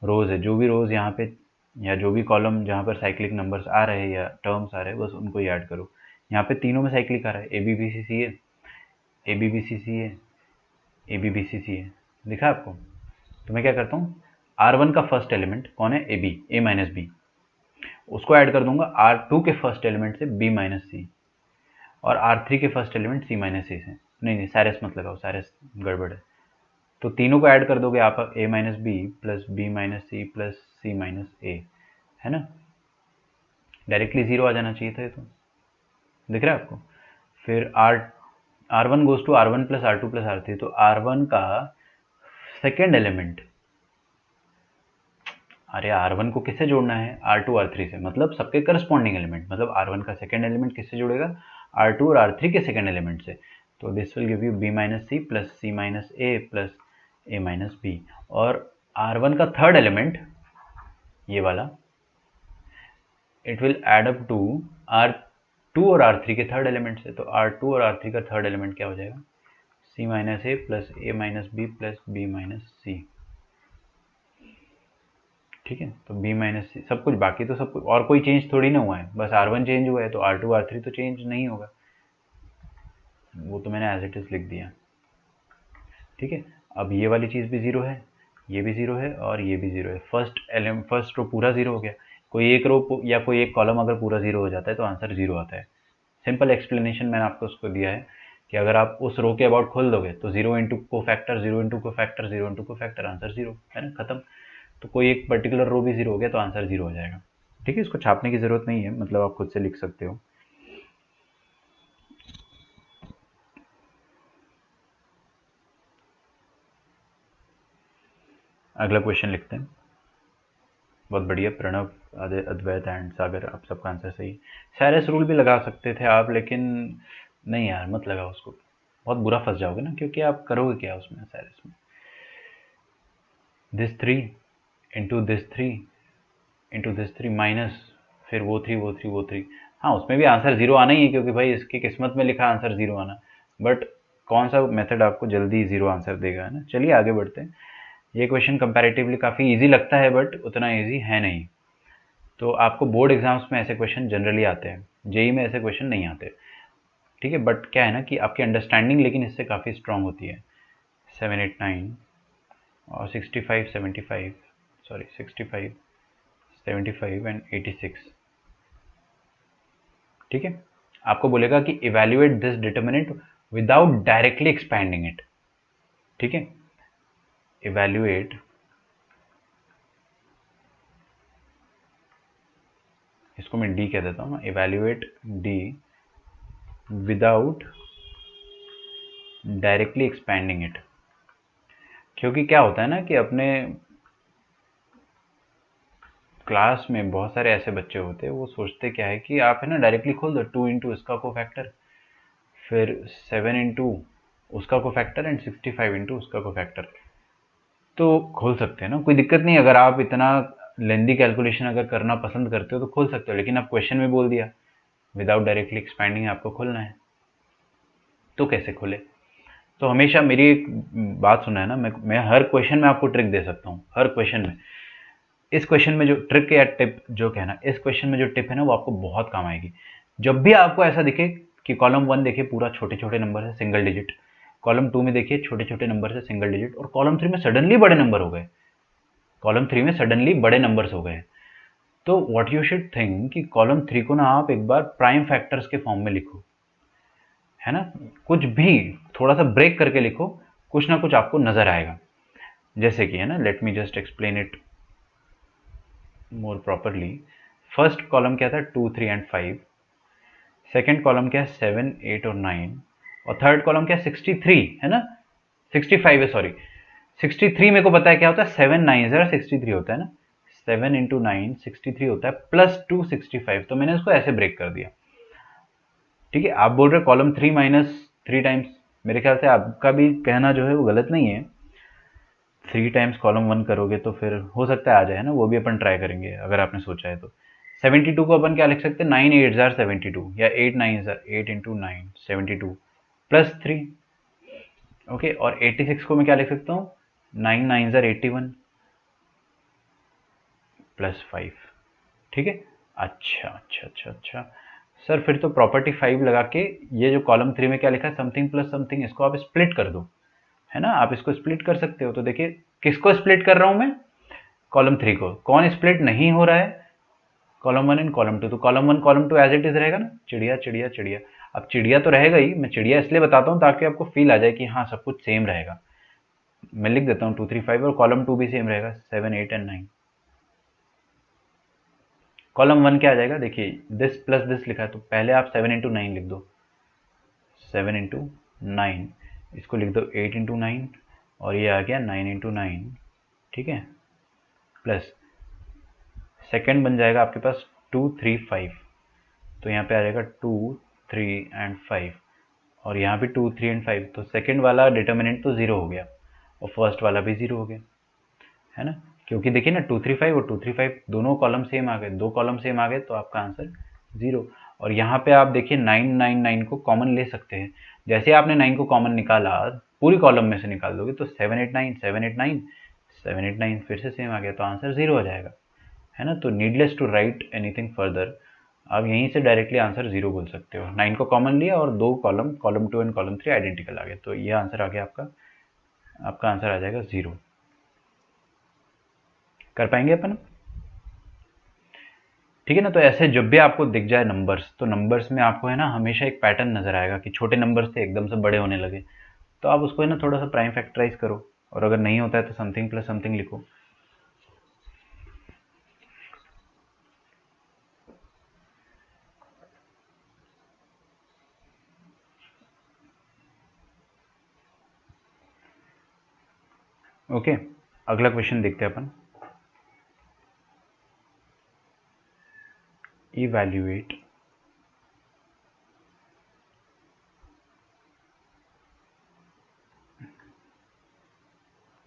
रोज है, जो भी रोज यहाँ पे या जो भी कॉलम जहाँ पर साइक्लिक नंबर्स आ रहे हैं या टर्म्स आ रहे हैं, बस उनको ही ऐड करो। यहाँ पे तीनों में साइक्लिक आ रहा है, ए B B C C A, A B B C C A, A B B C C A, दिखा आपको? तो मैं क्या करता हूँ, R1 का फर्स्ट एलिमेंट कौन है? A B, A minus b, उसको ऐड कर दूंगा R2 के फर्स्ट एलिमेंट से बी माइनस सी, और R3 के first element c minus a से। नहीं, साइरस मत लगाओ, साइरस गड़बड़ है। तो तीनों को ऐड कर दोगे आप, A minus B plus B minus C plus C minus A, है ना। डायरेक्टली जीरो आ जाना चाहिए था ये, तो दिख रहा है आपको? फिर R1 goes to R1 plus R2 plus R3, तो R1 का सेकेंड एलिमेंट, अरे R1 को किससे जोड़ना है? R2 R3 से, मतलब सबके करस्पॉन्डिंग एलिमेंट, मतलब R1 का सेकेंड एलिमेंट किससे जुड़ेगा? R2 और R3 के सेकेंड एलिमेंट से। तो this will give you b minus C plus C minus A plus A minus b, और R1 का थर्ड एलिमेंट ये वाला, it will add up to R2 और R3 के थर्ड एलिमेंट से। तो R2 और R3 का थर्ड एलिमेंट क्या हो जाएगा? सी माइनस ए प्लस ए minus B plus B minus C. ठीक है, तो बी माइनस सी, सब कुछ बाकी, तो सब कुछ, और कोई चेंज थोड़ी ना हुआ है, बस R1 चेंज हुआ है, तो R2 R3 तो चेंज नहीं होगा, वो तो मैंने एज इट इज लिख दिया। ठीक है, अब ये वाली चीज़ भी ज़ीरो है, ये भी ज़ीरो है और ये भी ज़ीरो है। फर्स्ट रो पूरा ज़ीरो हो गया। कोई एक रो या कोई एक कॉलम अगर पूरा ज़ीरो हो जाता है तो आंसर ज़ीरो आता है। सिंपल एक्सप्लेनेशन मैंने आपको उसको दिया है कि अगर आप उस रो के अबाउट खोल दोगे तो जीरो इंटू को फैक्टर, जीरो इंटू को फैक्टर, जीरो इंटू को फैक्टर, आंसर जीरो, है ना, खत्म। तो कोई एक पर्टिकुलर रो भी जीरो हो गया तो आंसर जीरो हो जाएगा। ठीक है, इसको छापने की ज़रूरत नहीं है, मतलब आप खुद से लिख सकते हो। अगला क्वेश्चन लिखते हैं। बहुत बढ़िया, प्रणव, अद्वैत एंड सागर, आप सबका आंसर सही। सैरस रूल भी लगा सकते थे आप, लेकिन नहीं यार, मत लगाओ उसको, बहुत बुरा फंस जाओगे ना, क्योंकि आप करोगे क्या उसमें, सैरस में। This three into this three into this three minus, फिर वो थ्री वो थ्री वो थ्री। हाँ, उसमें भी आंसर जीरो आना ही है, क्योंकि भाई इसकी किस्मत में लिखा आंसर जीरो आना। बट कौन सा मेथड आपको जल्दी जीरो आंसर देगा, है ना। चलिए आगे बढ़ते हैं। ये क्वेश्चन कंपैरेटिवली काफ़ी इजी लगता है, बट उतना इजी है नहीं। तो आपको बोर्ड एग्जाम्स में ऐसे क्वेश्चन जनरली आते हैं, जेई में ऐसे क्वेश्चन नहीं आते। ठीक है, बट क्या है ना कि आपकी अंडरस्टैंडिंग लेकिन इससे काफ़ी स्ट्रांग होती है। 7 8 9 और 65 75, सॉरी 65 75 एंड 86। ठीक है, आपको बोलेगा कि evaluate this determinant without directly expanding it. ठीक है, इवेल्युएट इसको मैं डी कह देता हूँ ना, evaluate D without directly expanding it. क्योंकि क्या होता है ना कि अपने क्लास में बहुत सारे ऐसे बच्चे होते हैं, वो सोचते क्या है कि आप है ना डायरेक्टली खोल दो, 2 इंटू इसका को फैक्टर, फिर 7 इंटू उसका को फैक्टर एंड 65 इंटू उसका को फैक्टर, तो खोल सकते हैं ना, कोई दिक्कत नहीं। अगर आप इतना लेंदी कैलकुलेशन अगर करना पसंद करते हो तो खोल सकते हो, लेकिन आप क्वेश्चन में बोल दिया विदाउट डायरेक्टली एक्सपैंडिंग आपको खोलना है, तो कैसे खोले? तो हमेशा मेरी एक बात सुना है ना, मैं हर क्वेश्चन में आपको ट्रिक दे सकता हूँ, हर क्वेश्चन में। इस क्वेश्चन में जो ट्रिक या टिप जो कहना, इस क्वेश्चन में जो टिप है ना, वो आपको बहुत काम आएगी। जब भी आपको ऐसा दिखे कि कॉलम 1 देखिए पूरा छोटे छोटे नंबर है, सिंगल डिजिट, कॉलम 2 में देखिए छोटे छोटे नंबर से सिंगल डिजिट, और कॉलम 3 में सडनली बड़े नंबर हो गए, कॉलम 3 में सडनली बड़े नंबर्स हो गए। तो व्हाट यू शुड थिंक कि कॉलम 3 को ना आप एक बार प्राइम फैक्टर्स के फॉर्म में लिखो, है ना, कुछ भी थोड़ा सा ब्रेक करके लिखो, कुछ ना कुछ आपको नजर आएगा। जैसे कि, है ना, let me just explain it more properly. First column क्या था, 2, 3 एंड 5। सेकेंड कॉलम क्या है, 7, 8 और 9। और थर्ड कॉलम क्या है, 63, है ना, 65 है, सॉरी 63। मेरे को पता है क्या होता है, 7 9 0 63 होता है ना, 7 इंटू 9 63 होता है, प्लस 2 65। तो मैंने उसको ऐसे ब्रेक कर दिया। ठीक है, आप बोल रहे कॉलम 3 माइनस 3 टाइम्स, मेरे ख्याल से आपका भी कहना जो है वो गलत नहीं है। 3 टाइम्स कॉलम 1 करोगे तो फिर हो सकता है आ जाए ना, वो भी अपन ट्राई करेंगे अगर आपने सोचा है तो। 72 को अपन क्या लिख सकते हैं, 9 8 जार 72, या 8 9 जार 8 इंटू 9 72 प्लस 3। ओके, और 86 को मैं क्या लिख सकता हूँ, 9 9 जार 81 प्लस 5। ठीक है, अच्छा अच्छा अच्छा अच्छा सर, फिर तो प्रॉपर्टी 5 लगा के ये जो कॉलम 3 में क्या लिखा है, समथिंग प्लस समथिंग, इसको आप स्प्लिट कर दो, है ना, आप इसको स्प्लिट कर सकते हो। तो देखिए किसको स्प्लिट कर रहा हूं मैं, कॉलम 3 को। कौन स्प्लिट नहीं हो रहा है, कॉलम 1 एंड कॉलम 2। तो column 1 column 2 as it is रहेगा ना, चिड़िया चिड़िया चिड़िया। अब चिड़िया तो रहेगा ही, मैं चिड़िया इसलिए बताता हूँ ताकि आपको फील आ जाए कि हाँ सब कुछ सेम रहेगा। मैं लिख देता हूँ 2 3 5, और कॉलम 2 भी सेम रहेगा, 7 8 एंड 9। कॉलम 1 क्या आ जाएगा, देखिए दिस प्लस दिस लिखा है, तो पहले आप 7 इंटू 9 लिख दो, 7 इंटू 9, इसको लिख दो 8 इंटू 9, और ये आ गया 9 इंटू 9। ठीक है, प्लस सेकेंड बन जाएगा आपके पास 2 3 5, तो यहाँ पे आ जाएगा 2 3 एंड 5, और यहाँ भी 2 3 एंड 5। तो सेकेंड वाला डिटर्मिनेंट तो जीरो हो गया, और फर्स्ट वाला भी जीरो हो गया, है ना, क्योंकि देखिए ना 2 3 5 और 2 3 5 दोनों कॉलम सेम आ गए, दो कॉलम सेम आ गए, तो आपका आंसर जीरो। और यहाँ पे आप देखिए 9 9 9 को कॉमन ले सकते हैं। जैसे आपने 9 को कॉमन निकाला, पूरी कॉलम में से निकाल दोगे तो 7 8 9 7 8 9 7 8 9 फिर से सेम आ गया, तो आंसर जीरो हो जाएगा, है ना। तो needless to write anything further, आप यहीं से डायरेक्टली आंसर जीरो बोल सकते हो। 9 को कॉमन लिया और दो column, column 2 and column 3 identical आ गए, तो ये आंसर आ गया आपका, आपका आंसर आ जाएगा जीरो। कर पाएंगे अपन, ठीक है ना। तो ऐसे जब भी आपको दिख जाए नंबर्स, तो नंबर्स में आपको है ना हमेशा एक पैटर्न नजर आएगा कि छोटे नंबर्स थे एकदम से बड़े होने लगे, तो आप उसको है ना थोड़ा सा प्राइम फैक्टराइज करो, और अगर नहीं होता है तो समथिंग प्लस समथिंग लिखो। ओके, अगला क्वेश्चन देखते हैं अपन। Evaluate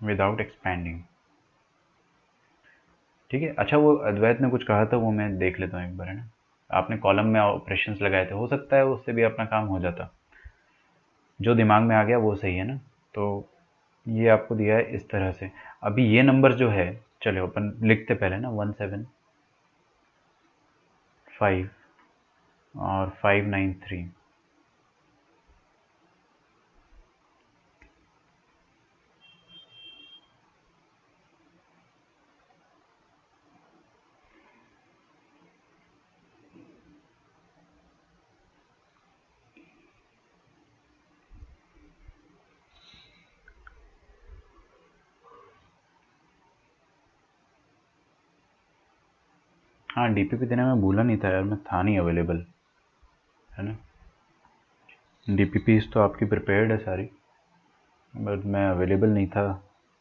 without expanding. ठीक है, अच्छा वो अद्वैत ने कुछ कहा था, वो मैं देख लेता हूँ एक बार, है ना। आपने कॉलम में ऑपरेशंस लगाए थे, हो सकता है उससे भी अपना काम हो जाता, जो दिमाग में आ गया वो सही है ना। तो ये आपको दिया है इस तरह से। अभी ये नंबर जो है, चलो अपन लिखते पहले ना, 1 7 5 और 5 9 3। हाँ, डीपीपी देना मैं भूला नहीं था यार, मैं था नहीं अवेलेबल, है ना। डीपीपीज तो आपकी प्रिपेयर्ड है सारी, बट मैं अवेलेबल नहीं था,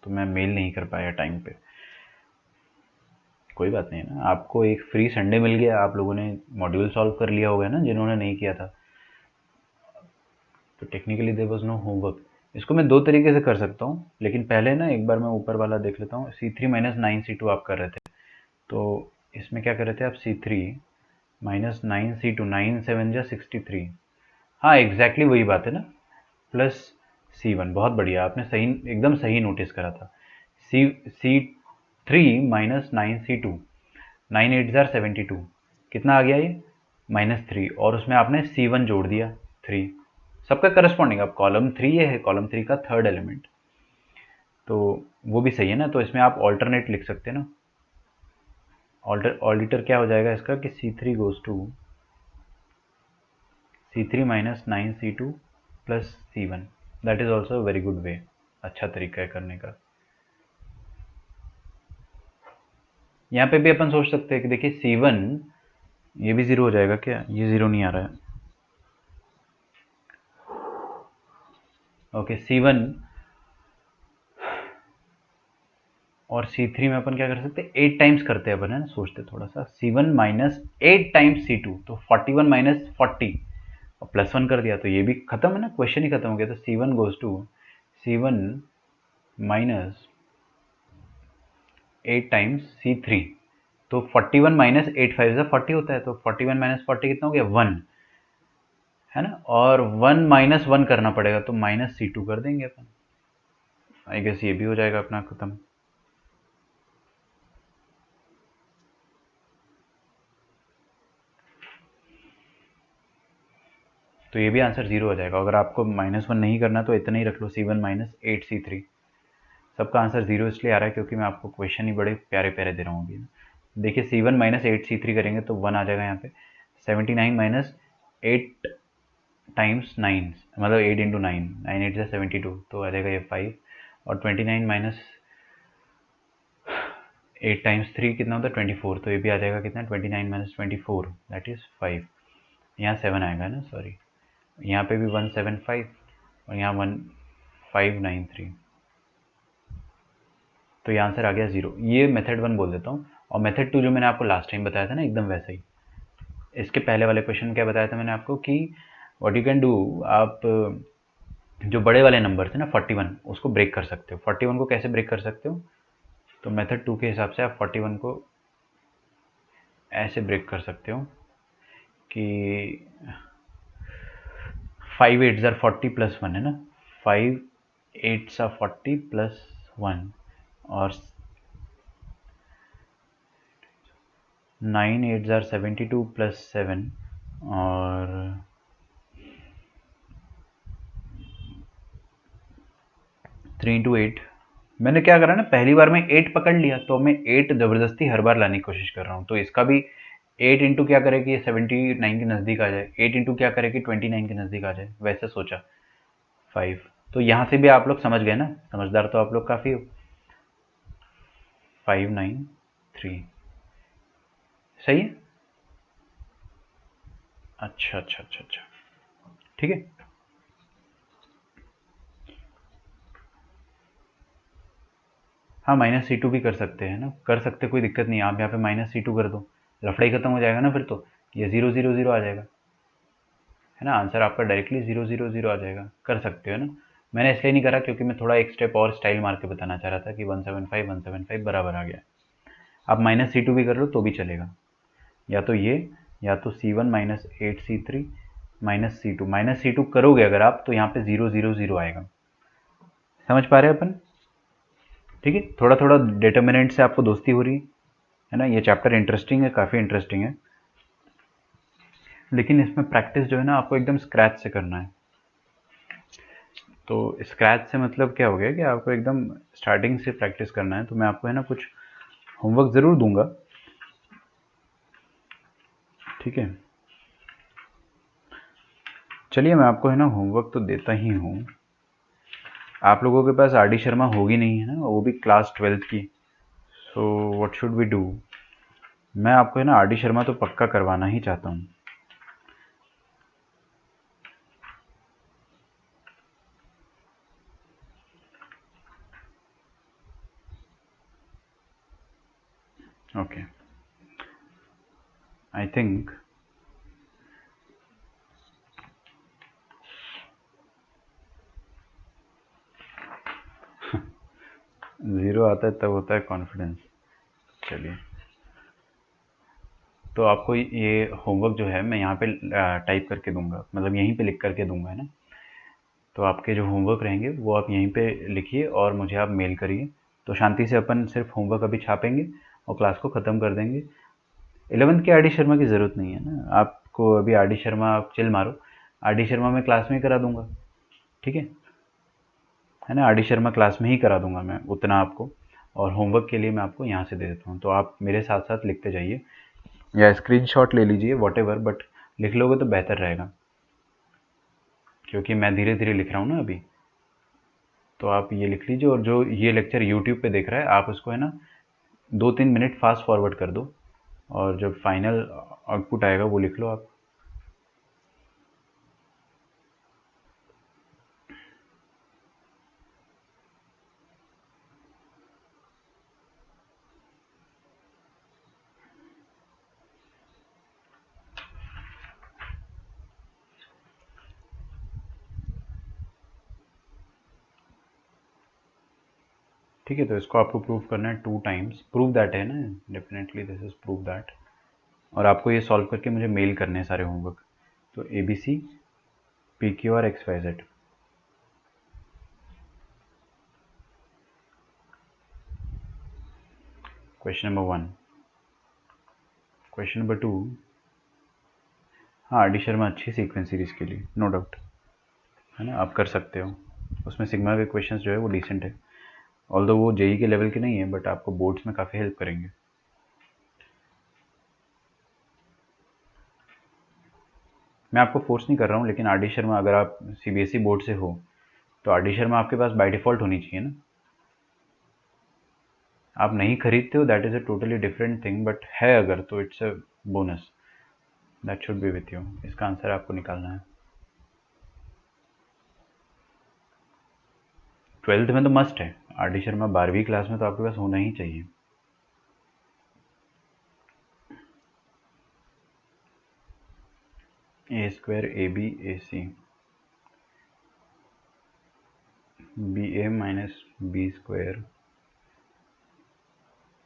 तो मैं मेल नहीं कर पाया टाइम पे। कोई बात नहीं है ना, आपको एक फ्री संडे मिल गया, आप लोगों ने मॉड्यूल सॉल्व कर लिया होगा ना जिन्होंने नहीं किया था। तो technically there was no homework. इसको मैं दो तरीके से कर सकता हूँ, लेकिन पहले ना एक बार मैं ऊपर वाला देख लेता हूँ। C3 माइनस 9C2 आप कर रहे थे, तो इसमें क्या कर रहे थे आप, C3 माइनस 9C2, 9 7 जा 63। हाँ एग्जैक्टली वही बात है ना, प्लस C1। बहुत बढ़िया, आपने सही, एकदम सही नोटिस करा था। C3 माइनस 9C2, 9 8 जार 72, कितना आ गया ये, -3, और उसमें आपने C1 जोड़ दिया 3, सबका करस्पॉन्डिंग, अब कॉलम 3 ये है, कॉलम 3 का थर्ड एलिमेंट, तो वो भी सही है ना। तो इसमें आप ऑल्टरनेट लिख सकते हैं ना। ऑल्टर क्या हो जाएगा इसका कि C3 goes to C3 minus 9C2 plus C1। That is also very good way, अच्छा तरीका है करने का। यहाँ पे भी अपन सोच सकते हैं कि देखिए C1 ये भी 0 हो जाएगा क्या, ये 0 नहीं आ रहा है। ओके C1 और C3 में अपन क्या कर सकते हैं, 8 टाइम्स करते हैं अपन, है ना, सोचते थोड़ा सा। C1 माइनस 8 टाइम्स C2 तो 41 माइनस 40 और प्लस 1 कर दिया तो ये भी खत्म है ना, क्वेश्चन ही खत्म हो गया। तो C1 goes to C1 minus 8 times C3 तो 41 माइनस 8 5 से 40 होता है, तो 41 माइनस 40 कितना हो गया 1, है ना। और 1 माइनस 1 करना पड़ेगा तो माइनस C2 कर देंगे अपन। आई गेस ये भी हो जाएगा अपना खत्म। तो ये भी आंसर 0 हो जाएगा। अगर आपको -1 नहीं करना तो इतना ही रख लो, C1 माइनस 8 C3। सबका आंसर 0 इसलिए आ रहा है क्योंकि मैं आपको क्वेश्चन ही बड़े प्यारे प्यारे दे रहा हूँ अभी। देखिए C1 माइनस 8 C3 करेंगे तो 1 आ जाएगा यहाँ पे। 79 माइनस 8 टाइम्स 9, मतलब 8 इंटू 9, 9 8 से 72 तो आ जाएगा ये 5। और 29 माइनस 8 टाइम्स 3 कितना होता है 24, तो ये भी आ जाएगा कितना 29 माइनस 24 दैट इज़ 5। यहाँ 7 आएगा ना, सॉरी, यहाँ पे भी 175 और यहाँ 1593, तो ये आंसर आ गया 0। ये मेथड 1 बोल देता हूँ। और मेथड 2 जो मैंने आपको लास्ट टाइम बताया था ना, एकदम वैसा ही। इसके पहले वाले क्वेश्चन में क्या बताया था मैंने आपको कि व्हाट यू कैन डू, आप जो बड़े वाले नंबर थे ना 41 उसको ब्रेक कर सकते हो। 41 को कैसे ब्रेक कर सकते हो, तो मेथड 2 के हिसाब से आप 41 को ऐसे ब्रेक कर सकते हो कि 5 8 ज़ार 40 प्लस 1, है ना, 5 8 सा 40 प्लस 1 और 9 8 ज़ार 72 प्लस 7 और 3 इंटू 8। मैंने क्या करा ना, पहली बार में 8 पकड़ लिया तो मैं 8 ज़बरदस्ती हर बार लाने की कोशिश कर रहा हूँ। तो इसका भी 8 इंटू क्या करे कि 79 के नज़दीक आ जाए, 8 इंटू क्या करे कि 29 के नज़दीक आ जाए, वैसे सोचा 5। तो यहाँ से भी आप लोग समझ गए ना, समझदार तो आप लोग काफ़ी हो। 593 सही है। अच्छा अच्छा अच्छा अच्छा, ठीक है। हाँ -C2 भी कर सकते हैं ना, कर सकते, कोई दिक्कत नहीं है। आप यहाँ पे -C2 कर दो, लफड़ा ही खत्म हो जाएगा ना, फिर तो ये 0 0 0 आ जाएगा, है ना। आंसर आपका डायरेक्टली 0 0 0 आ जाएगा। कर सकते हो ना, मैंने इसलिए नहीं करा क्योंकि मैं थोड़ा एक स्टेप और स्टाइल मार के बताना चाह रहा था कि 175 बराबर आ गया। आप -C2 भी कर लो तो भी चलेगा, या तो ये, या तो C1 minus 8C3 minus C2 करोगे अगर आप तो यहाँ पे 0 0 0 आएगा। समझ पा रहे हैं अपन, ठीक है। थोड़ा थोड़ा डिटर्मिनेंट से आपको दोस्ती हो रही है ना। ये चैप्टर इंटरेस्टिंग है, काफ़ी इंटरेस्टिंग है, लेकिन इसमें प्रैक्टिस जो है ना आपको एकदम स्क्रैच से करना है। तो स्क्रैच से मतलब क्या हो गया कि आपको एकदम स्टार्टिंग से प्रैक्टिस करना है। तो मैं आपको है ना कुछ होमवर्क ज़रूर दूंगा, ठीक है। चलिए मैं आपको है ना होमवर्क तो देता ही हूँ। आप लोगों के पास RD शर्मा होगी नहीं, है ना, वो भी क्लास 12th की। So what should we do, मैं आपको है ना RD शर्मा तो पक्का करवाना ही चाहता हूँ। ओके, आई थिंक ज़ीरो आता है तब होता है कॉन्फिडेंस। चलिए, तो आपको ये होमवर्क जो है मैं यहाँ पे टाइप करके दूंगा, मतलब यहीं पे लिख करके दूंगा, है ना। तो आपके जो होमवर्क रहेंगे वो आप यहीं पे लिखिए और मुझे आप मेल करिए। तो शांति से अपन सिर्फ होमवर्क अभी छापेंगे और क्लास को ख़त्म कर देंगे। 11th के RD शर्मा की ज़रूरत नहीं है ना आपको, अभी RD शर्मा आप चिल मारो। आर डी शर्मा मैं क्लास में ही करा दूंगा, ठीक है ना। आर डी शर्मा क्लास में ही करा दूंगा मैं उतना आपको, और होमवर्क के लिए मैं आपको यहाँ से दे देता हूँ, तो आप मेरे साथ साथ लिखते जाइए या स्क्रीनशॉट ले लीजिए, वॉटेवर, बट लिख लोगे तो बेहतर रहेगा, क्योंकि मैं धीरे धीरे लिख रहा हूँ ना अभी। तो आप ये लिख लीजिए, और जो ये लेक्चर यूट्यूब पे देख रहा है आप उसको है ना 2-3 मिनट फास्ट फॉरवर्ड कर दो, और जब फाइनल आउटपुट आएगा वो लिख लो आप। ठीक है, तो इसको आपको प्रूव करना है 2 टाइम्स, प्रूव दैट है ना, definitely this is prove that. और आपको ये सॉल्व करके मुझे मेल करने हैं सारे होमवर्क। तो A B c p q r x Y z. Question number 1। Question number 2। हाँ, आर डी शर्मा अच्छी सीक्वेंस सीरीज के लिए, नो डाउट, है ना, आप कर सकते हो। उसमें सिग्मा के क्वेश्चंस जो है वो डिसेंट है, ऑल्दो वो जेई के लेवल के नहीं है, बट आपको बोर्ड्स में काफ़ी हेल्प करेंगे। मैं आपको फोर्स नहीं कर रहा हूँ, लेकिन आर डी शर्मा अगर आप सीबीएसई बोर्ड से हो तो आर डी शर्मा आपके पास बाय डिफ़ॉल्ट होनी चाहिए ना। आप नहीं खरीदते हो, that is a totally different thing, but है अगर तो it's a bonus, that should be with you. इसका आंसर आपको निकालना है। 12th में तो मस्ट है, आर डी शर्मा 12वीं क्लास में तो आपके पास होना ही चाहिए। A square A B A C, B A minus B square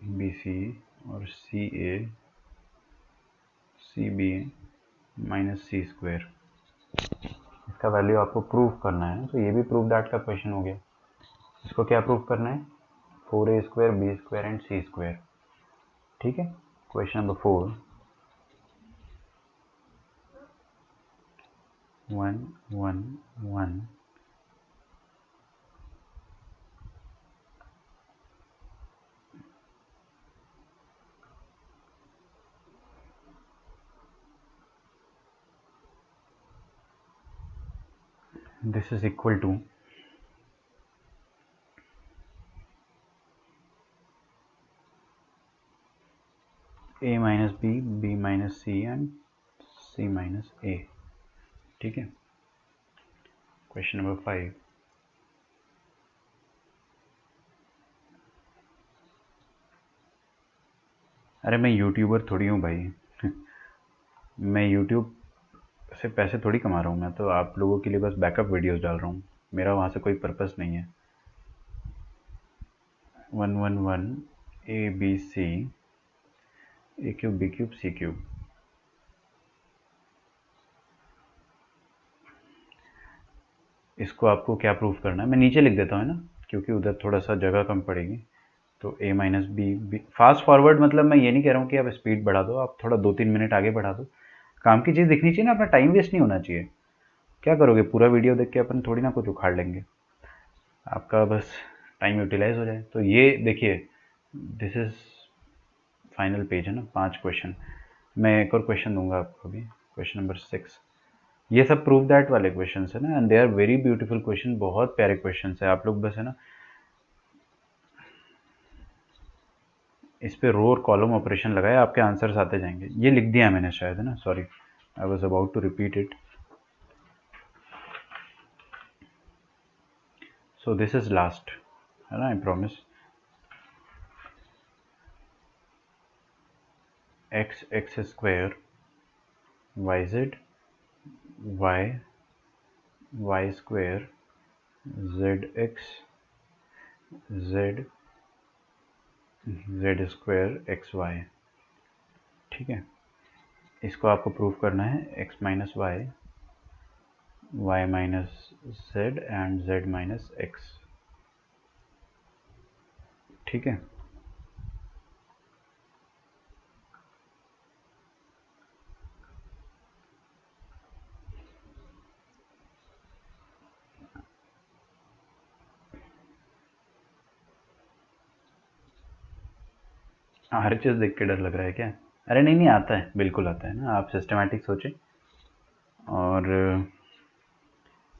B C, और C A C B minus C square. इसका वैल्यू आपको प्रूव करना है, तो ये भी प्रूव दैट का क्वेश्चन हो गया। इसको क्या प्रूव करना है? 4a square B square and C square, ठीक है। Question number 4। 1 1 1 this is equal to a minus B, B minus C and C minus A, ठीक है। Question number 5। अरे मैं यूट्यूबर थोड़ी हूँ भाई मैं यूट्यूब से पैसे थोड़ी कमा रहा हूँ, मैं तो आप लोगों के लिए बस बैकअप वीडियोस डाल रहा हूँ, मेरा वहाँ से कोई पर्पस नहीं है। 1 1 1 a B C, a cube b cube c cube. इसको आपको क्या प्रूफ करना है, मैं नीचे लिख देता हूँ ना, क्योंकि उधर थोड़ा सा जगह कम पड़ेगी। तो a minus b, fast forward मतलब मैं ये नहीं कह रहा हूँ कि आप स्पीड बढ़ा दो, आप थोड़ा 2-3 मिनट आगे बढ़ा दो, काम की चीज़ दिखनी चाहिए ना, अपना टाइम वेस्ट नहीं होना चाहिए। क्या करोगे, पूरा वीडियो देख के अपन थोड़ी ना कुछ उखाड़ लेंगे, आपका बस टाइम यूटिलाइज हो जाए। तो ये देखिए, दिस इज़ फाइनल पेज है ना, 5 क्वेश्चन। मैं एक और क्वेश्चन दूंगा आपको अभी, क्वेश्चन नंबर 6। ये सब प्रूव दैट वाले क्वेश्चन है ना, and they are very beautiful question, बहुत प्यारे क्वेश्चन है। आप लोग बस है ना इस पे रो और कॉलम ऑपरेशन लगाए, आपके आंसर्स आते जाएंगे। ये लिख दिया मैंने शायद, है ना, sorry, I was about to repeat it. So this is last, है ना, I promise. X x square y z y y square z x z z square x y, ठीक है। इसको आपको प्रूव करना है x minus y, y minus z and z minus x, ठीक है। हर चीज़ देख के डर लग रहा है क्या? अरे नहीं नहीं, आता है, बिल्कुल आता है ना, आप सिस्टमैटिक सोचें। और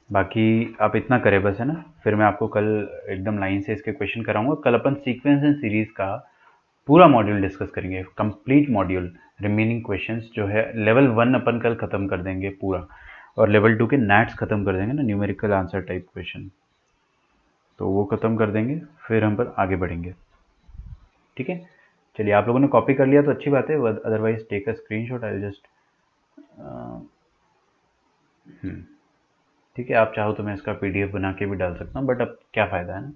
बाकी आप इतना करें बस, है ना। फिर मैं आपको कल एकदम लाइन से इसके क्वेश्चन कराऊंगा। कल अपन सीक्वेंस एंड सीरीज का पूरा मॉड्यूल डिस्कस करेंगे, कंप्लीट मॉड्यूल। रिमेनिंग क्वेश्चंस जो है लेवल 1 अपन कल ख़त्म कर देंगे पूरा, और लेवल 2 के नैट्स ख़त्म कर देंगे ना, न्यूमेरिकल आंसर टाइप क्वेश्चन, तो वो ख़त्म कर देंगे। फिर हम पर आगे बढ़ेंगे, ठीक है। चलिए, आप लोगों ने कॉपी कर लिया तो अच्छी बात है, otherwise take a screenshot, I just. ठीक है, आप चाहो तो मैं इसका पीडीएफ बना के भी डाल सकता हूँ, बट अब क्या फ़ायदा, है ना।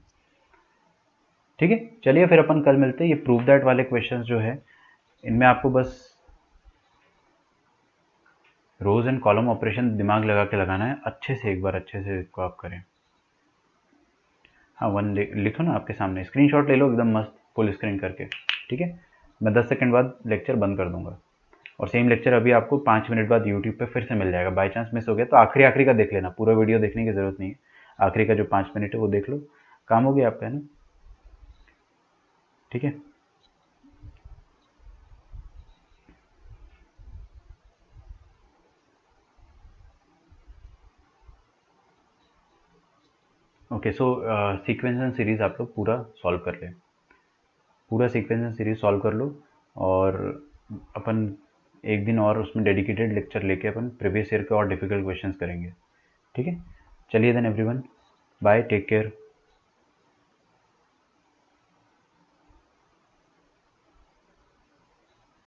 ठीक है, चलिए फिर अपन कल मिलते हैं। ये प्रूव दैट वाले क्वेश्चंस जो है, इनमें आपको बस रोज एंड कॉलम ऑपरेशन दिमाग लगा के लगाना है, अच्छे से एक बार अच्छे से इसको आप करें। हाँ, वन लिखो ना आपके सामने, स्क्रीनशॉट ले लो एकदम मस्त फुल स्क्रीन करके, ठीक है। मैं 10 सेकंड बाद लेक्चर बंद कर दूंगा, और सेम लेक्चर अभी आपको 5 मिनट बाद यूट्यूब पे फिर से मिल जाएगा। बाई चांस मिस हो गया तो आखिरी आखिरी का देख लेना, पूरा वीडियो देखने की ज़रूरत नहीं है। आखिरी का जो 5 मिनट है वो देख लो, काम हो गया आपका, है ना। ठीक है। Okay, so sequence and series आप लोग पूरा सॉल्व कर लें, पूरा सीक्वेंस एंड सीरीज सॉल्व कर लो। और अपन एक दिन और उसमें डेडिकेटेड लेक्चर लेके अपन प्रीवियस ईयर के और डिफिकल्ट क्वेश्चंस करेंगे, ठीक है। चलिए then everyone, bye, take care.